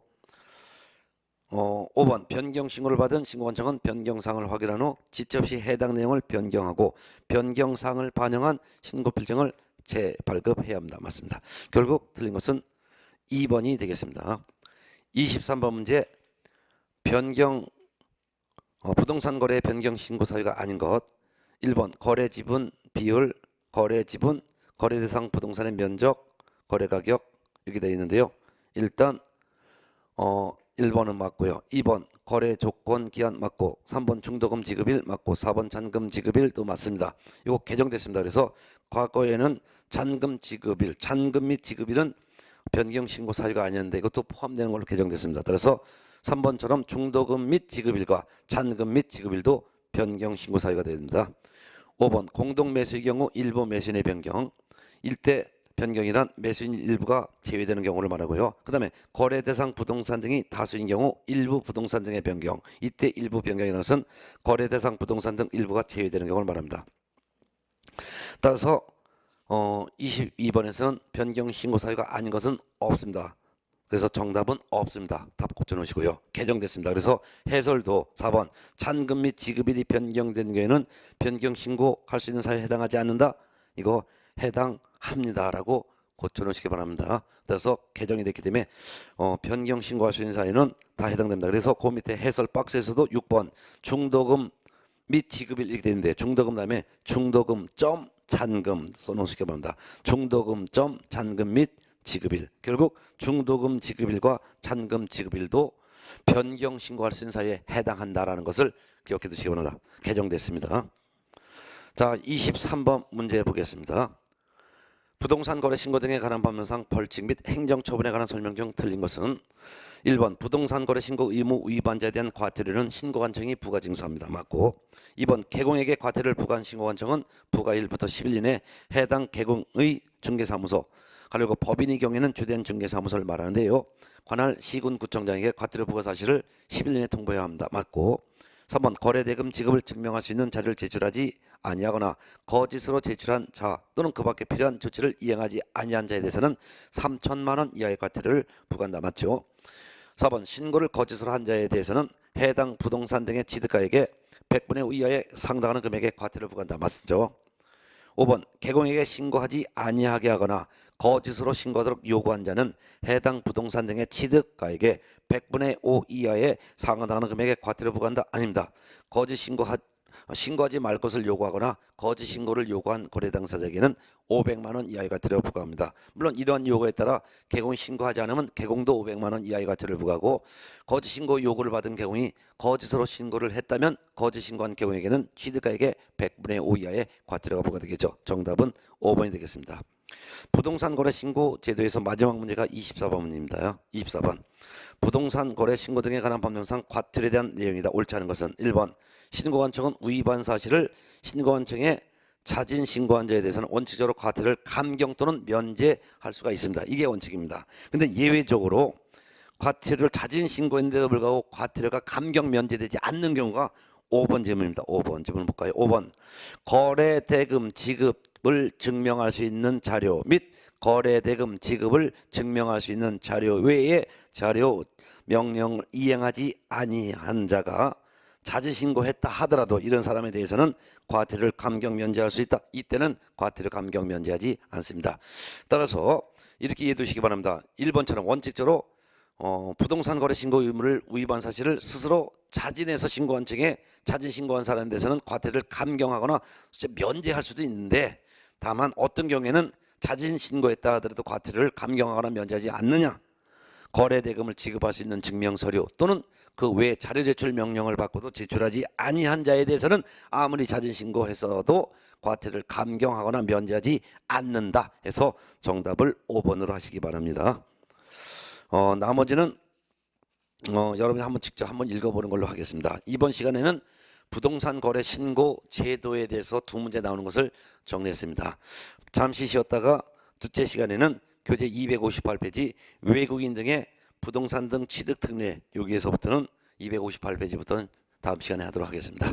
5번 변경 신고를 받은 신고관청은 변경사항을 확인한 후 지체 시 해당 내용을 변경하고 변경사항을 반영한 신고 필증을 재발급해야 합니다. 맞습니다. 결국 틀린 것은 2번이 되겠습니다. 23번 문제 변경 부동산 거래 변경 신고 사유가 아닌 것 1번 거래 지분 비율 거래 지분 거래 대상 부동산의 면적 거래 가격 여기 되어 있는데요. 일단 1번은 맞고요. 2번 거래 조건 기한 맞고 3번 중도금 지급일 맞고 4번 잔금 지급일도 맞습니다. 이거 개정됐습니다. 그래서 과거에는 잔금 지급일 잔금 및 지급일은 변경 신고 사유가 아니었는데 이것도 포함되는 걸로 개정됐습니다. 따라서 3번처럼 중도금 및 지급일과 잔금 및 지급일도 변경 신고 사유가 됩니다. 5번 공동 매수의 경우 일부 매수인의 변경 일대 변경이란 매수인 일부가 제외되는 경우를 말하고요. 그 다음에 거래 대상 부동산 등이 다수인 경우 일부 부동산 등의 변경 이때 일부 변경이라는 것은 거래 대상 부동산 등 일부가 제외되는 경우를 말합니다. 따라서 22번에서는 변경 신고 사유가 아닌 것은 없습니다. 그래서 정답은 없습니다. 답 고쳐놓으시고요. 개정됐습니다. 그래서 해설도 4번 잔금 및 지급일이 변경된 경우에는 변경 신고할 수 있는 사유에 해당하지 않는다. 이거 해당합니다라고 고쳐놓으시기 바랍니다. 그래서 개정이 됐기 때문에 변경 신고할 수 있는 사유는 다 해당됩니다. 그래서 그 밑에 해설 박스에서도 6번 중도금 및 지급일 이렇게 되는데 중도금 다음에 중도금 점 잔금 써놓으시기 바랍니다. 중도금 점 잔금 및 지급일 결국 중도금 지급일과 잔금 지급일도 변경 신고할 수 있는 사유에 해당한다라는 것을 기억해 두시기 바랍니다. 개정됐습니다. 자 23번 문제 보겠습니다. 부동산 거래 신고 등에 관한 법률상 벌칙 및 행정처분에 관한 설명 중 틀린 것은 1번 부동산 거래 신고 의무 위반자에 대한 과태료는 신고관청이 부과징수합니다. 맞고 2번 개공에게 과태료를 부과한 신고관청은 부과일부터 10일 이내 해당 개공의 중개사무소 그리고 법인의 경우에는 주된 중개사무소를 말하는데요. 관할 시군구청장에게 과태료 부과 사실을 10일 이내 통보해야 합니다. 맞고 3번 거래대금 지급을 증명할 수 있는 자료를 제출하지 아니하거나 거짓으로 제출한 자 또는 그 밖에 필요한 조치를 이행하지 아니한 자에 대해서는 3천만 원 이하의 과태료를 부과한다. 맞죠? 4번 신고를 거짓으로 한 자에 대해서는 해당 부동산 등의 취득가액의 100분의 5 이하에 상당하는 금액의 과태료를 부과한다. 맞죠? 5번 개공에게 신고하지 아니하게 하거나 거짓으로 신고하도록 요구한 자는 해당 부동산 등의 취득가액의 100분의 5 이하에 상당하는 금액의 과태료를 부과한다. 아닙니다. 거짓 신고하지 말 것을 요구하거나 거짓 신고를 요구한 거래 당사자에게는 500만 원 이하의 과태료를 부과합니다. 물론 이러한 요구에 따라 개공이 신고하지 않으면 개공도 500만 원 이하의 과태료를 부과하고 거짓 신고 요구를 받은 개공이 거짓으로 신고를 했다면 거짓 신고한 개공에게는 취득가액의 100분의 5 이하의 과태료가 부과되겠죠. 정답은 5번이 되겠습니다. 부동산 거래 신고 제도에서 마지막 문제가 24번 문제입니다. 24번 부동산 거래 신고 등에 관한 법령상 과태료에 대한 내용이다. 옳지 않은 것은 1번 신고관청은 위반 사실을 신고관청에 자진 신고한 자에 대해서는 원칙적으로 과태료를 감경 또는 면제할 수가 있습니다. 이게 원칙입니다. 근데 예외적으로 과태료를 자진 신고했는데도 불구하고 과태료가 감경 면제되지 않는 경우가 5번 질문입니다. 5번 질문 볼까요? 5번 거래 대금 지급을 증명할 수 있는 자료 및 거래 대금 지급을 증명할 수 있는 자료 외에 자료 명령을 이행하지 아니한 자가 자진 신고했다 하더라도 이런 사람에 대해서는 과태료를 감경 면제할 수 있다. 이때는 과태료 감경 면제하지 않습니다. 따라서 이렇게 이해해 두시기 바랍니다. 1번처럼 원칙적으로 부동산 거래 신고 의무를 위반 사실을 스스로 자진해서 신고한 층에 자진 신고한 사람에 대해서는 과태료를 감경하거나 면제할 수도 있는데 다만 어떤 경우에는 자진 신고했다 하더라도 과태료를 감경하거나 면제하지 않느냐. 거래 대금을 지급할 수 있는 증명 서류 또는 그 외 자료 제출 명령을 받고도 제출하지 아니한 자에 대해서는 아무리 자진 신고했어도 과태료를 감경하거나 면제하지 않는다 해서 정답을 5번으로 하시기 바랍니다. 나머지는 여러분이 한번 직접 한번 읽어보는 걸로 하겠습니다. 이번 시간에는 부동산 거래 신고 제도에 대해서 두 문제 나오는 것을 정리했습니다. 잠시 쉬었다가 둘째 시간에는 교재 258페이지 외국인 등의 부동산 등 취득 특례 여기에서부터는 258페이지부터는 다음 시간에 하도록 하겠습니다.